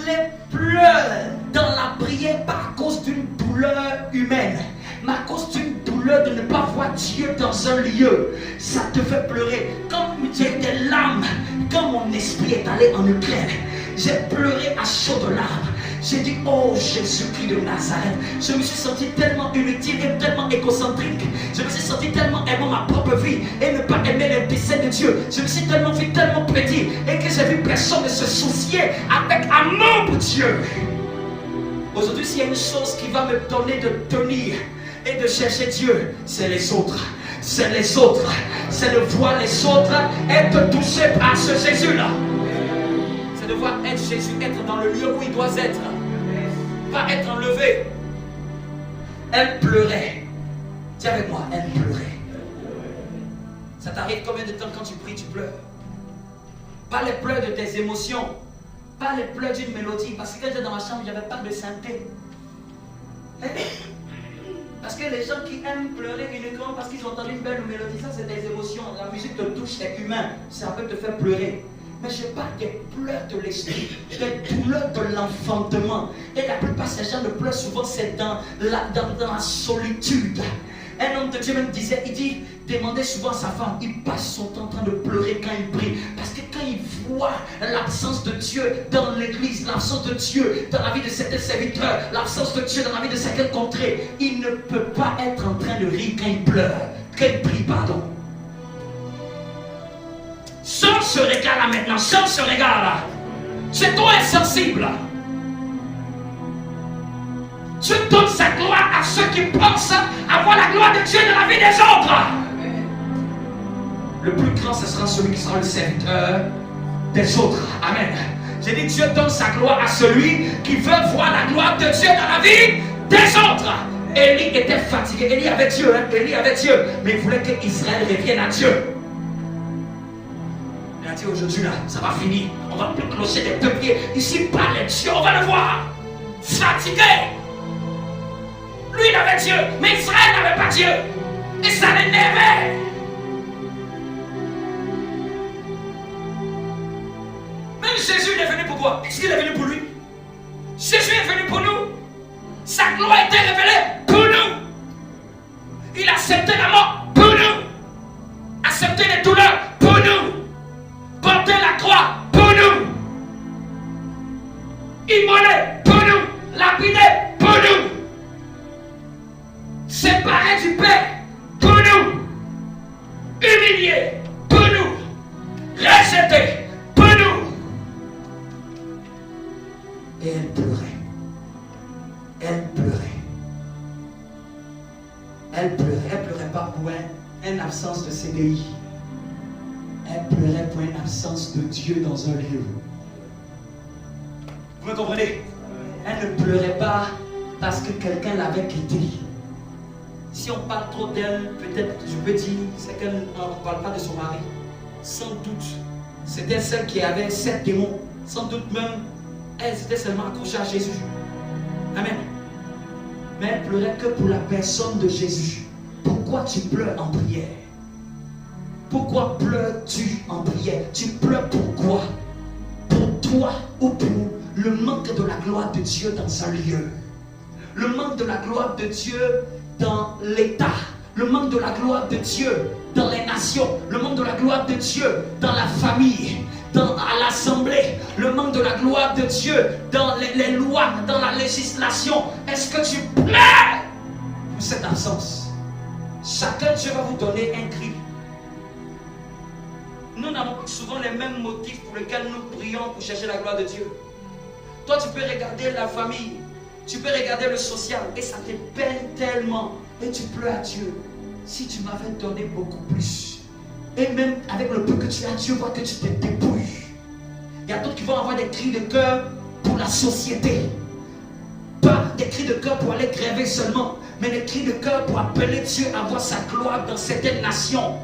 Les pleurs dans la prière pas à cause d'une douleur humaine, mais à cause d'une douleur de ne pas voir Dieu dans un lieu. Ça te fait pleurer. Quand j'ai des larmes, quand mon esprit est allé en Ukraine, j'ai pleuré à chaudes larmes. J'ai dit, oh Jésus-Christ de Nazareth. Je me suis senti tellement inutile et tellement égocentrique. Je me suis senti tellement aimant ma propre vie et ne pas aimer les desseins de Dieu. Je me suis tellement vu tellement petit et que j'ai vu personne ne se soucier avec amour pour Dieu. Aujourd'hui, s'il y a une chose qui va me donner de tenir et de chercher Dieu, c'est les autres. C'est les autres. C'est de voir les autres être touchés par ce Jésus-là. C'est de voir être Jésus, être dans le lieu où il doit être. Pas être enlevé. Elle pleurait. Dis avec moi, elle pleurait. Ça t'arrive combien de temps quand tu pries, tu pleures? Pas les pleurs de tes émotions. Pas les pleurs d'une mélodie. Parce que quand j'étais dans ma chambre, il n'y avait pas de synthé. Parce que les gens qui aiment pleurer uniquement parce qu'ils ont entendu une belle mélodie, ça c'est des émotions. La musique te touche, c'est humain. Ça peut te faire pleurer. Mais je parle des pleurs de l'esprit, des douleurs de l'enfantement. Et la plupart de ces gens ne pleurent souvent, c'est dans la solitude. Un homme de Dieu même disait, il dit, demandez souvent à sa femme, il passe son temps en train de pleurer quand il prie. Parce que quand il voit l'absence de Dieu dans l'église, l'absence de Dieu dans la vie de certains serviteurs, l'absence de Dieu dans la vie de certaines contrées, il ne peut pas être en train de rire quand il pleure, quand il prie, pardon. Sors ce regard là maintenant, sors ce regard là. C'est toi insensible. Dieu donne sa gloire à ceux qui pensent avoir la gloire de Dieu dans la vie des autres. Le plus grand, ce sera celui qui sera le serviteur des autres. Amen. J'ai dit, Dieu donne sa gloire à celui qui veut voir la gloire de Dieu dans la vie des autres. Élie était fatigué. Élie avait Dieu, hein? Élie avait Dieu. Mais il voulait que Israël revienne à Dieu. Il a dit aujourd'hui là, ça va finir. On va plus clocher des deux pieds. Ici, par les dieux, on va le voir. Fatigué. Lui, il avait Dieu, mais Israël n'avait pas Dieu. Et ça l'énervait. Même Jésus, il est venu pour quoi? Est-ce qu'il est venu pour lui? Jésus est venu pour nous. Sa gloire a été révélée pour nous. Il a accepté la mort pour nous. Accepté les douleurs pour nous. rejeté, penou. Et elle pleurait. Elle pleurait. Elle pleurait. Elle pleurait pas pour une absence de CDI. Elle pleurait pour une absence de Dieu dans un lieu. Vous me comprenez? Elle ne pleurait pas parce que quelqu'un l'avait quittée. Si on parle trop d'elle, peut-être, je peux dire, c'est qu'on ne parle pas de son mari. Sans doute, c'était celle qui avait 7 démons. Sans doute même, elle s'était seulement accrochée à Jésus. Amen. Mais elle pleurait que pour la personne de Jésus. Pourquoi tu pleures en prière? Pourquoi pleures-tu en prière? Tu pleures pourquoi? Pour toi ou pour le manque de la gloire de Dieu dans un lieu? Le manque de la gloire de Dieu dans l'État, le manque de la gloire de Dieu dans les nations, le manque de la gloire de Dieu dans la famille, à l'assemblée, le manque de la gloire de Dieu dans les lois, dans la législation. Est-ce que tu pleures pour cette absence? Chacun, Dieu va vous donner un cri. Nous n'avons pas souvent les mêmes motifs pour lesquels nous prions pour chercher la gloire de Dieu. Toi, tu peux regarder la famille, tu peux regarder le social et ça te peine tellement. Et tu pleures à Dieu. Si tu m'avais donné beaucoup plus, et même avec le peu que tu as, Dieu voit que tu te débrouilles. Il y a d'autres qui vont avoir des cris de cœur pour la société. Pas des cris de cœur pour aller gréver seulement, mais des cris de cœur pour appeler Dieu à voir sa gloire dans certaines nations.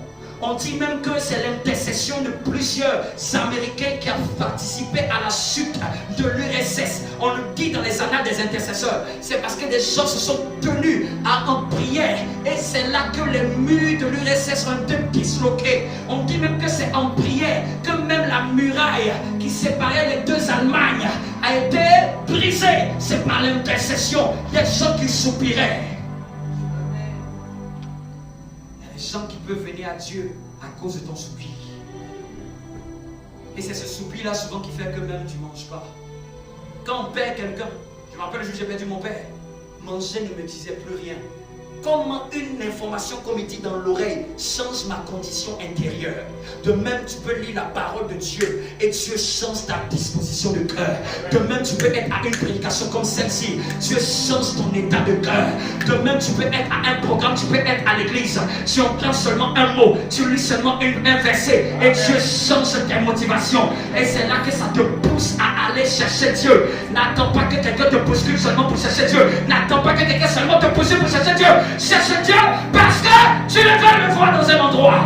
On dit même que c'est l'intercession de plusieurs Américains qui ont participé à la chute de l'URSS. On le dit dans les annales des intercesseurs. C'est parce que des gens se sont tenus en prière. Et c'est là que les murs de l'URSS ont été disloqués. On dit même que c'est en prière que même la muraille qui séparait les deux Allemagnes a été brisée. C'est par l'intercession. Il y a des gens qui soupiraient. Gens qui peuvent venir à Dieu à cause de ton soupir. Et c'est ce soupir-là souvent qui fait que même tu ne manges pas. Quand on perd quelqu'un, je me rappelle le jour où j'ai perdu mon père, manger ne me disait plus rien. Comment une information, comme il dit dans l'oreille, change ma condition intérieure. De même, tu peux lire la parole de Dieu et Dieu change ta disposition de cœur. De même, tu peux être à une prédication comme celle-ci. Dieu change ton état de cœur. De même, tu peux être à un programme, tu peux être à l'église. Tu entends seulement un mot, tu lis seulement un verset et Dieu change tes motivations. Et c'est là que ça te pousse à aller chercher Dieu. N'attends pas que quelqu'un te bouscule seulement pour chercher Dieu. N'attends pas que quelqu'un seulement te pousse pour chercher Dieu. Cherche Dieu parce que tu ne veux le voir dans un endroit.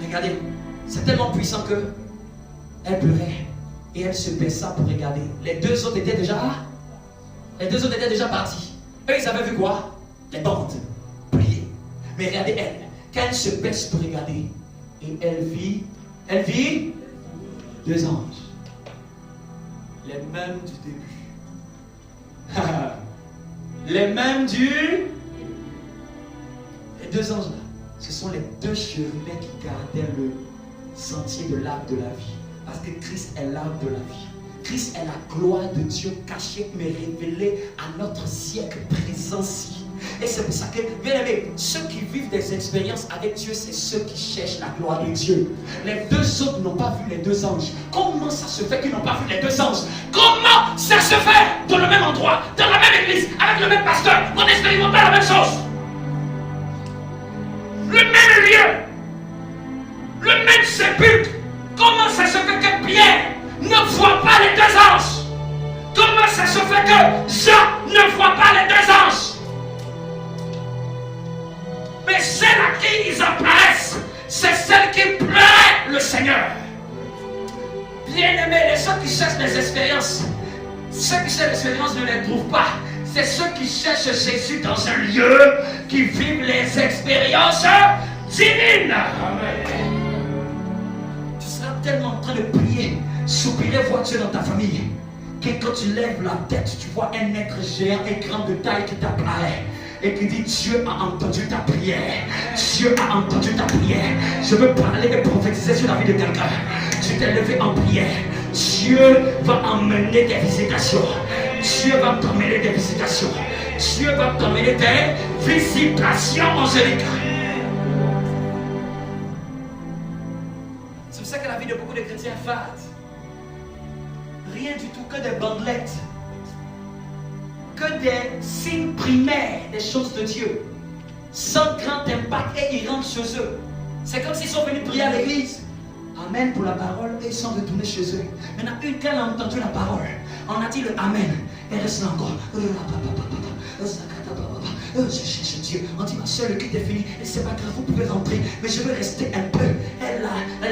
Regardez, c'est tellement puissant que elle pleurait et elle se baissa pour regarder. Les deux autres étaient déjà partis. Eux, ils avaient vu quoi? Les bandes pliées. Mais regardez elle, quand elle se baisse pour regarder, et elle vit deux anges. Les mêmes du début. Les mêmes les deux anges là, ce sont les deux chérubins qui gardaient le sentier de l'arbre de la vie. Parce que Christ est l'arbre de la vie. Christ est la gloire de Dieu cachée mais révélée à notre siècle présent-ci. Et c'est pour ça que, bien aimé, ceux qui vivent des expériences avec Dieu, c'est ceux qui cherchent la gloire de Dieu. Les deux autres n'ont pas vu les deux anges. Comment ça se fait qu'ils n'ont pas vu les deux anges? Comment ça se fait dans le même endroit, dans la même église, avec le même pasteur, on n'expérimente pas la même chose? Le même lieu, le même sépulcre. Comment ça se fait que Pierre ne voit pas les deux anges? Comment ça se fait que Jean ne voit pas les deux anges? Mais celle à qui ils apparaissent, c'est celle qui pleurait le Seigneur. Bien-aimés, les gens qui cherchent des expériences, ceux qui cherchent des expériences ne les trouvent pas. C'est ceux qui cherchent Jésus dans un lieu, qui vivent les expériences divines. Amen. Tu seras tellement en train de prier, soupirer, voir Dieu dans ta famille, que quand tu lèves la tête, tu vois un être géant et grand de taille qui t'apparaît. Et qui dit Dieu a entendu ta prière. Dieu a entendu ta prière. Je veux parler et prophétiser sur la vie de quelqu'un. Tu t'es levé en prière. Dieu va emmener des visitations. Dieu va t'emmener des visitations. Dieu va t'emmener des visitations angéliques. musiciens fades. Rien du tout, que des bandelettes. Que des signes primaires des choses de Dieu. Sans grand impact et ils rentrent chez eux. C'est comme s'ils sont venus prier à l'église. Amen pour la parole et ils sont retournés chez eux. Maintenant, une fois on a entendu la parole, on a dit le Amen. Et reste là encore. Je cherche Dieu. On dit ma soeur, le culte est fini. Et c'est pas grave, vous pouvez rentrer. Mais je veux rester un peu. Elle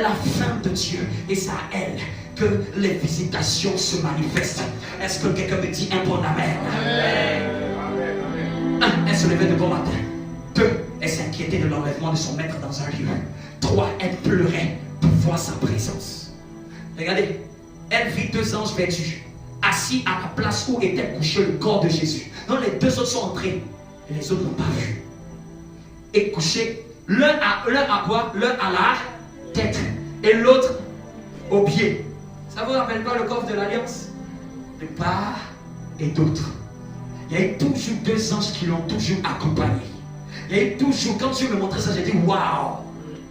a faim de Dieu. Et c'est à elle que les visitations se manifestent. Est-ce que quelqu'un me dit un bon Amen? Un, elle se levait de bon matin. Deux, elle s'inquiétait de l'enlèvement de son maître dans un lieu. Trois, elle pleurait pour voir sa présence. Regardez, elle vit deux anges vêtus, assis à la place où était couché le corps de Jésus. Non, les deux autres sont entrés. Et les autres n'ont pas vu. Et couché, l'un à quoi? L'un à la tête et l'autre au pied. Ça vous rappelle pas le corps de l'alliance? De part et d'autre. Il y a eu toujours deux anges qui l'ont toujours accompagné. Il y a eu toujours, quand Dieu me montrait ça, j'ai dit waouh!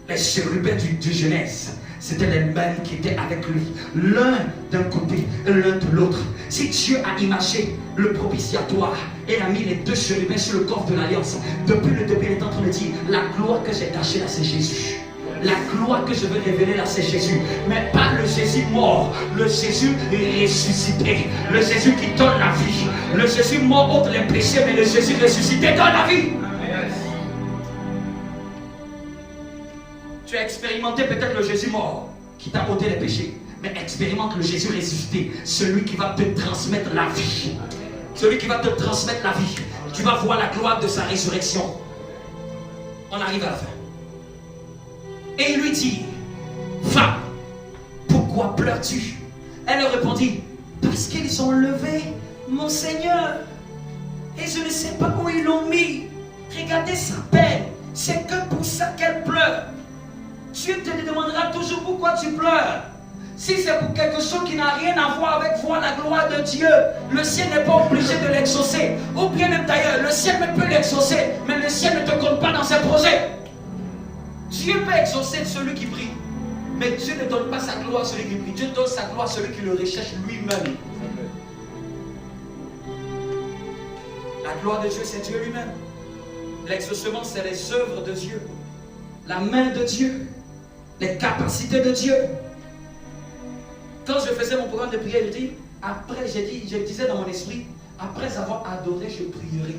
Les chérubins du Genèse, c'était les mêmes qui étaient avec lui. L'un d'un côté et l'un de l'autre. Si Dieu a imagé le propitiatoire et a mis les deux chérubins sur le corps de l'alliance, depuis le début, il est en train de dire la gloire que j'ai cachée là, c'est Jésus. La gloire que je veux révéler là, c'est Jésus. Mais pas le Jésus mort, le Jésus ressuscité, le Jésus qui donne la vie. Le Jésus mort ôte les péchés, mais le Jésus ressuscité donne la vie. Tu as expérimenté peut-être le Jésus mort qui t'a ôté les péchés, mais expérimente le Jésus ressuscité, celui qui va te transmettre la vie. Celui qui va te transmettre la vie. Tu vas voir la gloire de sa résurrection. On arrive à la fin. Et il lui dit, femme, pourquoi pleures-tu? Elle lui répondit, parce qu'ils ont levé mon Seigneur. Et je ne sais pas où ils l'ont mis. Regardez sa peine. C'est que pour ça qu'elle pleure. Dieu te demandera toujours pourquoi tu pleures. Si c'est pour quelque chose qui n'a rien à voir avec voir la gloire de Dieu, le ciel n'est pas obligé de l'exaucer. Ou bien même d'ailleurs, le ciel peut l'exaucer, mais le ciel ne te compte pas dans ses projets. Dieu peut exaucer celui qui prie, mais Dieu ne donne pas sa gloire à celui qui prie. Dieu donne sa gloire à celui qui le recherche lui-même. La gloire de Dieu, c'est Dieu lui-même. L'exaucement, c'est les œuvres de Dieu, la main de Dieu, les capacités de Dieu. Quand je faisais mon programme de prière, je disais dans mon esprit, après avoir adoré, je prierai.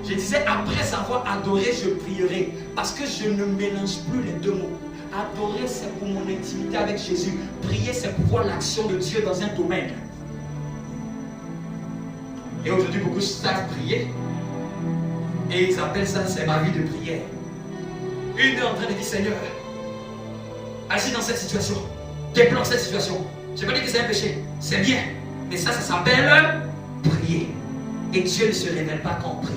Je disais, après avoir adoré, je prierai. Parce que je ne mélange plus les deux mots. Adorer, c'est pour mon intimité avec Jésus. Prier, c'est pour voir l'action de Dieu dans un domaine. Et aujourd'hui, beaucoup savent prier. Et ils appellent ça, c'est ma vie de prière. Une est en train de dire, Seigneur, agis dans cette situation. Débloque cette situation. Je ne veux pas dire que c'est un péché. C'est bien. Mais ça s'appelle prier. Et Dieu ne se révèle pas quand on prie.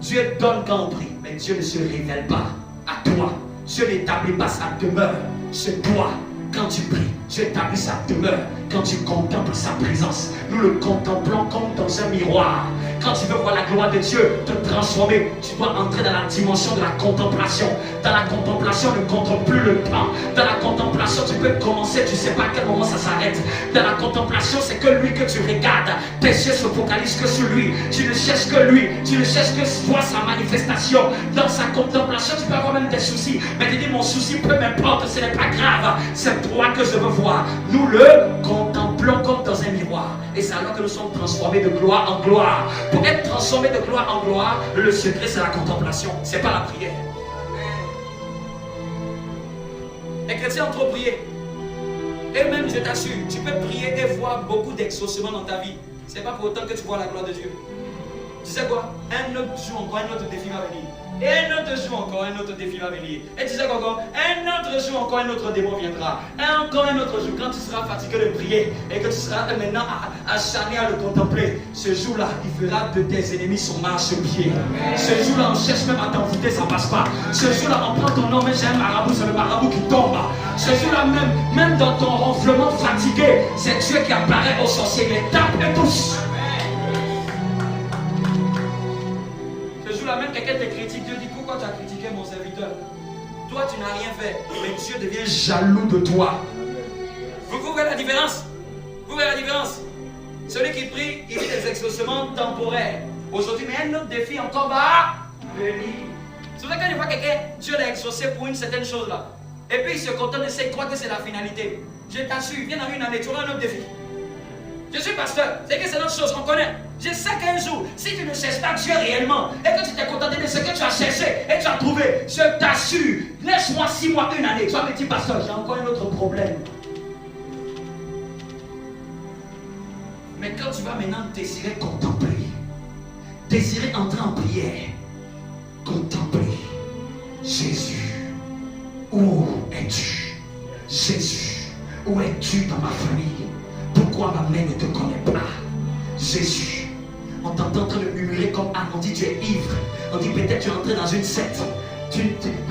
Dieu donne quand on prie. Mais Dieu ne se révèle pas à toi. Dieu n'établit pas sa demeure chez toi quand tu pries. Dieu établit sa demeure quand tu contemples sa présence. Nous le contemplons comme dans un miroir. Quand tu veux voir la gloire de Dieu te transformer, tu dois entrer dans la dimension de la contemplation. Dans la contemplation, ne contrôle plus le temps. Dans la contemplation, tu peux commencer, tu ne sais pas à quel moment ça s'arrête. Dans la contemplation, c'est que lui que tu regardes. Tes yeux se focalisent que sur lui. Tu ne cherches que lui. Tu ne cherches que voir sa manifestation. Dans sa contemplation, tu peux avoir même des soucis. Mais tu dis, mon souci, peu m'importe, ce n'est pas grave. C'est toi que je veux voir. Nous le contemplons comme dans un miroir. Et c'est alors que nous sommes transformés de gloire en gloire. Pour être transformé de gloire en gloire, le secret c'est la contemplation, c'est pas la prière. Les chrétiens ont trop prié. Et même, je t'assure, tu peux prier et voir beaucoup d'exaucements dans ta vie. C'est pas pour autant que tu vois la gloire de Dieu. Tu sais quoi? Un autre jour encore, un autre défi va venir. Et un autre jour encore, un autre défi va venir. Et tu sais quoi encore? Un autre jour encore, un autre démon viendra. Et encore un autre jour, quand tu seras fatigué de prier et que tu seras maintenant acharné à le contempler, ce jour-là, il fera de tes ennemis son marche-pied. Ce jour-là, on cherche même à t'envoûter, ça ne passe pas. Ce jour-là, on prend ton nom, mais j'ai un marabout, c'est le marabout qui tombe. Ce jour-là, même dans ton ronflement fatigué, c'est Dieu qui apparaît aux sorciers, les tape et tous. Même quelqu'un te critique, Dieu dit pourquoi tu as critiqué mon serviteur? Toi, tu n'as rien fait, mais Dieu devient jaloux de toi. Vous voyez la différence? Vous voyez la différence? Celui qui prie, il vit des exaucements temporaires. Aujourd'hui, mais un autre défi encore va venir. C'est vrai que quand il voit quelqu'un, Dieu l'a exaucé pour une certaine chose là. Et puis il se contente de ça, il croit que c'est la finalité. Je t'assure, viens dans une année, tu auras un autre défi. Je suis pasteur, c'est que c'est notre chose, on connaît. Je sais qu'un jour, si tu ne cherches pas Dieu réellement, et que tu t'es contenté de ce que tu as cherché et tu as trouvé, je t'assure, laisse-moi 6 mois, une année. Tu vas me dire, pasteur, j'ai encore un autre problème. Mais quand tu vas maintenant désirer contempler, désirer entrer en prière, contempler Jésus, où es-tu? Jésus, où es-tu dans ma famille? Pourquoi ma mère ne te connaît pas? Jésus, on t'entend en train de murmurer comme Anne, on dit tu es ivre, on dit peut-être tu es entré dans une secte.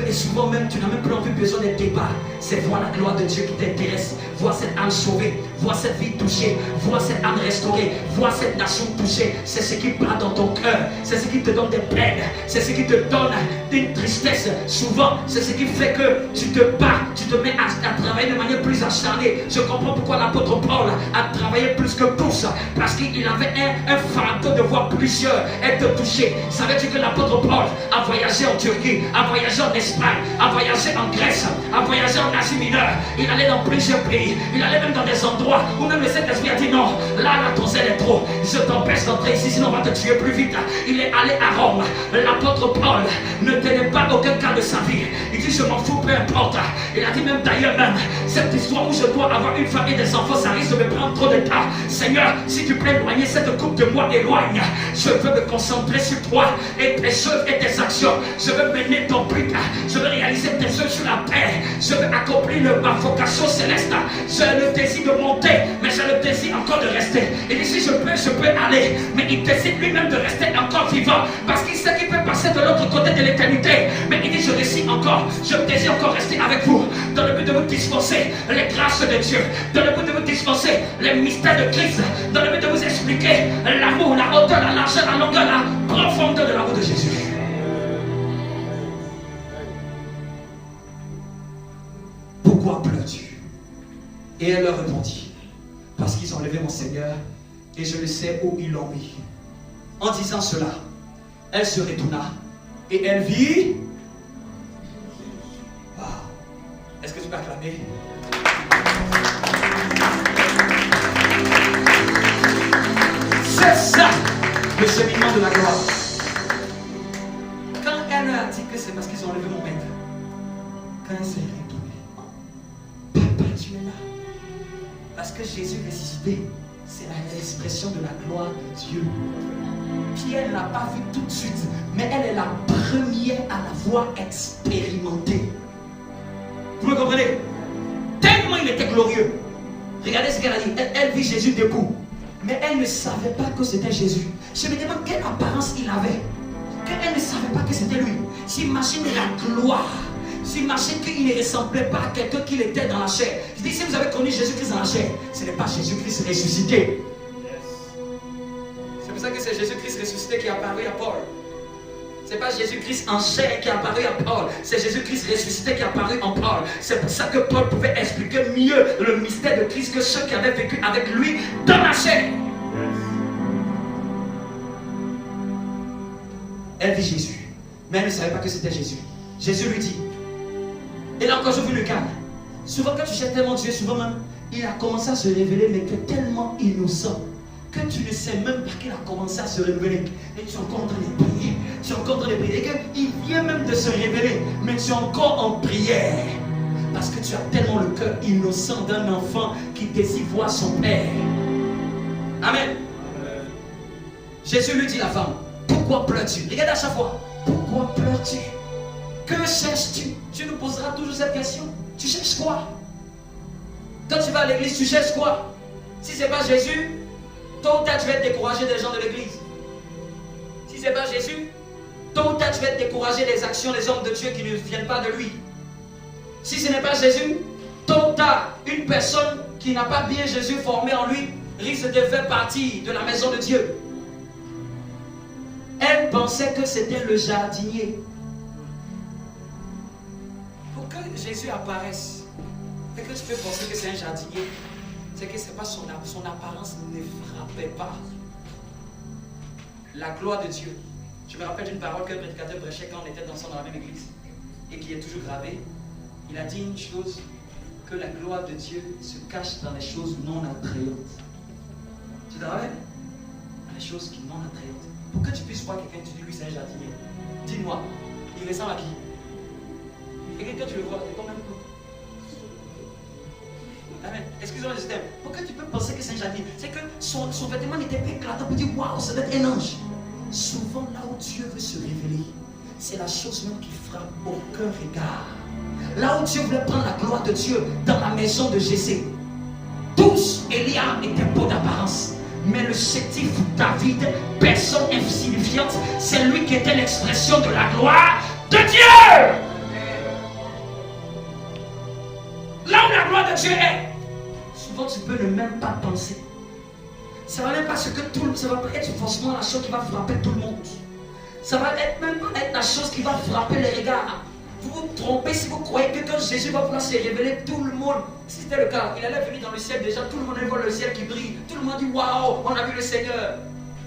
Et souvent même, tu n'as même plus envie besoin d'être débat. C'est voir la gloire de Dieu qui t'intéresse. Voir cette âme sauvée, voir cette vie touchée, voir cette âme restaurée, voir cette nation touchée. C'est ce qui bat dans ton cœur. C'est ce qui te donne des peines. C'est ce qui te donne une tristesse. Souvent, c'est ce qui fait que tu te bats, tu te mets à travailler de manière plus acharnée. Je comprends pourquoi l'apôtre Paul a travaillé plus que tous. Parce qu'il avait un fardeau de voir plusieurs être touchés. Ça veut dire que l'apôtre Paul a voyagé en Turquie, a voyagé en Espagne, a voyagé en Grèce, a voyagé en Asie mineure. Il allait dans plusieurs pays. Il allait même dans des endroits où même le Saint-Esprit a dit non, là ton zèle est trop. Je t'empêche d'entrer ici, sinon on va te tuer plus vite. Il est allé à Rome. L'apôtre Paul ne tenait pas aucun cas de sa vie. Il dit je m'en fous, peu importe. Il a dit même d'ailleurs même, cette histoire où je dois avoir une famille et des enfants, ça risque de me prendre trop de temps. Seigneur, si tu peux éloigner cette coupe de moi, éloigne. Je veux me concentrer sur toi et tes œuvres et tes actions. Je veux mener ton but. Je veux réaliser tes œuvres sur la terre. Je veux accomplir ma vocation céleste. J'ai le désir de monter, mais j'ai le désir encore de rester. Et dit si je peux aller. Mais il décide lui-même de rester encore vivant. Parce qu'il sait qu'il peut passer de l'autre côté de l'éternité. Mais il dit je désire encore, je désire encore rester avec vous. Dans le but de vous dispenser les grâces de Dieu. Dans le but de vous dispenser les mystères de Christ. Dans le but de vous expliquer l'amour, la hauteur, la largeur, la longueur, la profondeur de l'amour de Jésus. Pourquoi pleures-tu? Et elle leur répondit, parce qu'ils ont enlevé mon Seigneur et je ne sais où ils l'ont mis. En disant cela, elle se retourna et elle vit. Wow. Est-ce que tu peux acclamer? C'est ça le cheminement de la gloire. Quand elle leur a dit que c'est parce qu'ils ont enlevé mon maître, quand elle s'est retournée, papa, tu es là. Parce que Jésus ressuscité, c'est l'expression de la gloire de Dieu. Pierre ne l'a pas vu tout de suite, mais elle est la première à l'avoir expérimenté. Vous me comprenez? Tellement il était glorieux. Regardez ce qu'elle a dit. Elle vit Jésus debout. Mais elle ne savait pas que c'était Jésus. Je me demande quelle apparence il avait. Qu'elle ne savait pas que c'était lui. J'imagine la gloire. J'imagine qu'il ne ressemblait pas à quelqu'un qu'il était dans la chair. Je dis, si vous avez connu Jésus-Christ dans la chair, ce n'est pas Jésus-Christ ressuscité. C'est pour ça que c'est Jésus-Christ ressuscité qui est apparu à Paul. Ce n'est pas Jésus-Christ en chair qui est apparu à Paul. C'est Jésus-Christ ressuscité qui est apparu en Paul. C'est pour ça que Paul pouvait expliquer mieux le mystère de Christ que ceux qui avaient vécu avec lui dans la chair. Elle vit Jésus, mais elle ne savait pas que c'était Jésus. Jésus lui dit, et là encore je veux le calme. Souvent quand tu cherches tellement Dieu, souvent même, il a commencé à se révéler, mais que tellement innocent, que tu ne sais même pas qu'il a commencé à se révéler. Et tu es encore en train de prier. Tu es encore en train de prier. Et qu'il vient même de se révéler, mais tu es encore en prière. Parce que tu as tellement le cœur innocent d'un enfant qui désire voir son père. Amen. Jésus lui dit à la femme, pourquoi pleures-tu? Regarde à chaque fois. Pourquoi pleures-tu? Que cherches-tu? Tu nous poseras toujours cette question. Tu cherches quoi? Quand tu vas à l'église, tu cherches quoi? Si ce n'est pas Jésus, tôt ou tard tu vas être découragé des gens de l'église. Si ce n'est pas Jésus, tôt ou tard tu vas être découragé des actions des hommes de Dieu qui ne viennent pas de lui. Si ce n'est pas Jésus, tôt ou tard, une personne qui n'a pas bien Jésus formé en lui risque de faire partie de la maison de Dieu. Elle pensait que c'était le jardinier. que Jésus apparaisse, et que tu peux penser que c'est un jardinier, c'est que c'est pas son apparence ne frappait pas la gloire de Dieu. Je me rappelle d'une parole que le prédicateur prêchait quand on était ensemble dans la même église et qui est toujours gravée. Il a dit une chose, que la gloire de Dieu se cache dans les choses non attrayantes. Tu te rappelles? Dans les choses qui sont non attrayantes. Pour que tu puisses voir quelqu'un, tu dis lui c'est un jardinier. Dis-moi, il ressemble à qui? Et quelqu'un tu le vois, c'est comme un coup. Amen. Excusez-moi le système. Pourquoi tu peux penser que c'est un jardinier? C'est que son vêtement n'était pas éclatant pour dire waouh, ça doit être un ange. Souvent là où Dieu veut se révéler, c'est la chose même qui frappe aucun regard. Là où Dieu voulait prendre la gloire de Dieu dans la maison de Jessé, tous Eliab étaient beaux d'apparence, mais le chétif David, personne insignifiante, c'est lui qui était l'expression de la gloire de Dieu. Là où la gloire de Dieu est, souvent tu peux ne même pas penser. Ça va même pas ce que ça va pas être forcément la chose qui va frapper tout le monde. Ça va même pas être la chose qui va frapper les regards. Vous vous trompez si vous croyez que quand Jésus va pouvoir se révéler, tout le monde, si c'était le cas, il allait venir dans le ciel déjà, tout le monde allait voir le ciel qui brille, tout le monde dit waouh, on a vu le Seigneur.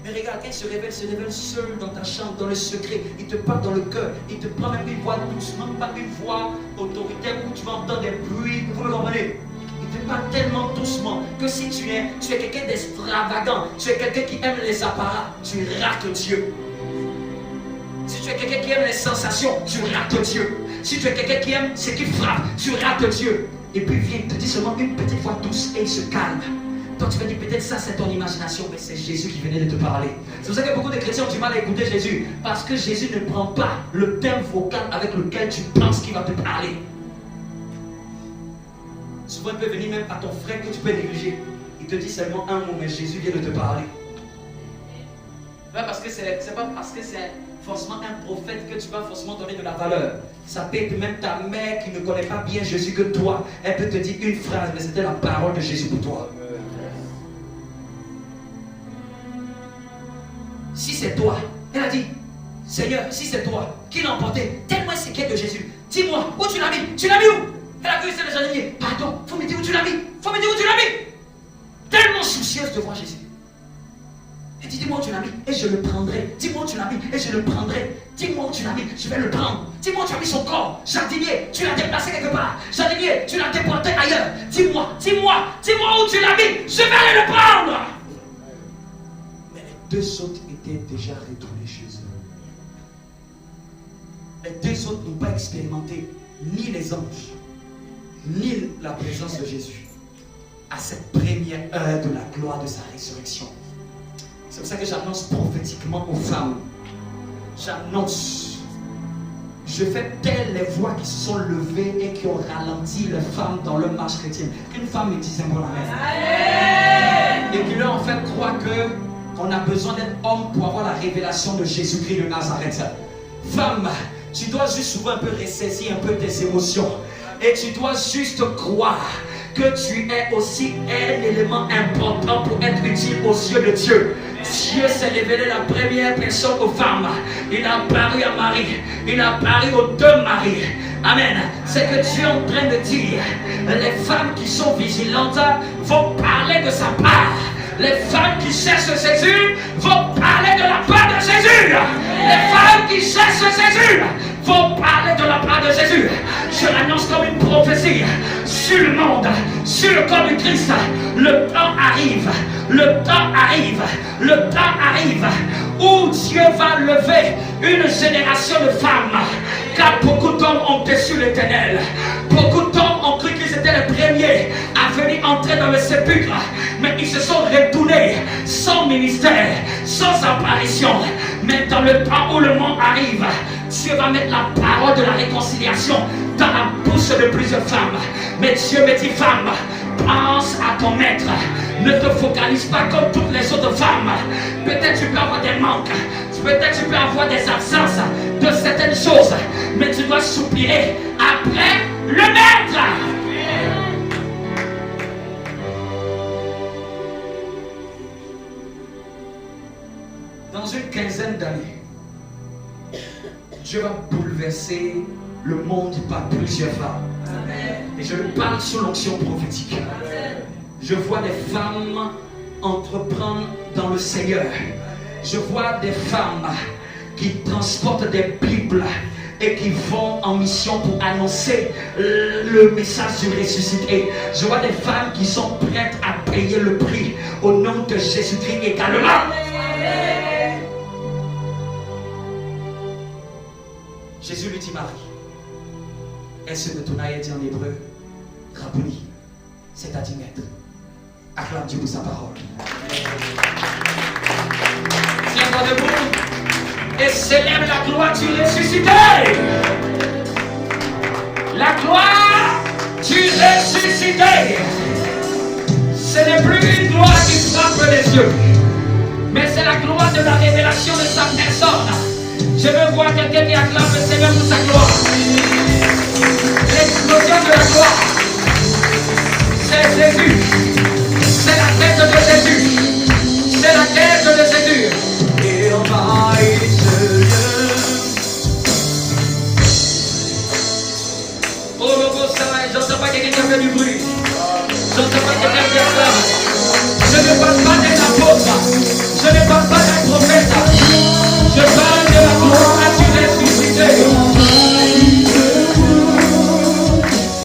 Mais regarde, quand il se révèle seul dans ta chambre, dans le secret, il te parle dans le cœur, il te prend même une voix doucement, pas une voix autoritaire où tu vas entendre des bruits, vous me comprenez? Il te parle tellement doucement que si tu es quelqu'un d'extravagant, tu es quelqu'un qui aime les apparats, tu rates Dieu. Si tu es quelqu'un qui aime les sensations, tu rates Dieu. Si tu es quelqu'un qui aime ce qui frappe, tu rates Dieu. Et puis il vient, il te dit seulement une petite voix douce et il se calme. Toi tu vas dire peut-être ça c'est ton imagination, mais c'est Jésus qui venait de te parler. C'est pour ça que beaucoup de chrétiens ont du mal à écouter Jésus. Parce que Jésus ne prend pas le thème vocal avec lequel tu penses qu'il va te parler. Souvent il peut venir même à ton frère que tu peux négliger. Il te dit seulement un mot, mais Jésus vient de te parler. Parce que c'est pas parce que c'est forcément un prophète que tu vas forcément donner de la valeur. Ça peut être même ta mère qui ne connaît pas bien Jésus que toi. Elle peut te dire une phrase, mais c'était la parole de Jésus pour toi. Si c'est toi, elle a dit, Seigneur, si c'est toi, qui l'a emporté? Tellement c'est qui est de Jésus. Dis-moi, où tu l'as mis? Tu l'as mis où? Elle a vu c'est le jardinier. Pardon, faut me dire où tu l'as mis. Faut me dire où tu l'as mis. Tellement soucieuse de voir Jésus. Elle dit, dis-moi où tu l'as mis et je le prendrai. Dis-moi où tu l'as mis et je le prendrai. Dis-moi où tu l'as mis, je vais le prendre. Dis-moi où tu as mis son corps. Jardinier, tu l'as déplacé quelque part. Jardinier, tu l'as déporté ailleurs. Dis-moi où tu l'as mis, je vais aller le prendre. Mais les deux autres étaient déjà retournés chez eux. Les deux autres n'ont pas expérimenté ni les anges, ni la présence de Jésus à cette première heure de la gloire de sa résurrection. C'est pour ça que j'annonce prophétiquement aux femmes. J'annonce. Je fais telles les voix qui se sont levées et qui ont ralenti les femmes dans leur marche chrétienne. Qu'une femme me dise un bon amen. Et qui leur en fait croire qu'on a besoin d'être homme pour avoir la révélation de Jésus-Christ de Nazareth. Femme, tu dois juste souvent un peu ressaisir un peu tes émotions. Et tu dois juste croire que tu es aussi un élément important pour être utile aux yeux de Dieu. Dieu s'est révélé la première personne aux femmes. Il a apparu à Marie. Il a apparu aux deux Marie. Amen. C'est que Dieu est en train de dire, les femmes qui sont vigilantes vont parler de sa part. Les femmes qui cherchent Jésus vont parler de la part de Jésus. Les femmes qui cherchent Jésus vont parler de la part de Jésus. Je l'annonce comme une prophétie sur le monde, sur le corps du Christ. Le temps arrive, le temps arrive, le temps arrive où Dieu va lever une génération de femmes. Car beaucoup d'hommes ont déçu l'Éternel. Beaucoup d'hommes ont cru qu'ils étaient les premiers à venir entrer dans le sépulcre. Mais ils se sont retournés sans ministère, sans apparition. Mais dans le temps où le monde arrive, Dieu va mettre la parole de la réconciliation dans la bouche de plusieurs femmes. Mais Dieu me dit, femme, pense à ton maître. Ne te focalise pas comme toutes les autres femmes. Peut-être tu peux avoir des manques. Peut-être tu peux avoir des absences de certaines choses. Mais tu dois soupirer après le maître. Dans une quinzaine d'années, Dieu va bouleverser le monde par plusieurs femmes. Et je parle sous l'onction prophétique. Je vois des femmes entreprendre dans le Seigneur. Je vois des femmes qui transportent des Bibles et qui vont en mission pour annoncer le message du ressuscité. Je vois des femmes qui sont prêtes à payer le prix au nom de Jésus-Christ également. Jésus lui dit Marie. Elle se retourna et dit en hébreu, Rabouni, c'est-à-dire maître. Acclame Dieu pour sa parole. Tiens-toi debout et célèbre la gloire du ressuscité. La gloire du ressuscité. Ce n'est plus une gloire qui frappe les yeux, mais c'est la gloire de la révélation de sa personne. Je veux voir quelqu'un qui acclame le Seigneur pour sa gloire. L'explosion de la gloire, c'est Jésus. C'est la tête de Jésus. C'est la tête de Jésus. Il envahit ce lieu. Oh, j'entends pas quelqu'un qui a fait du bruit.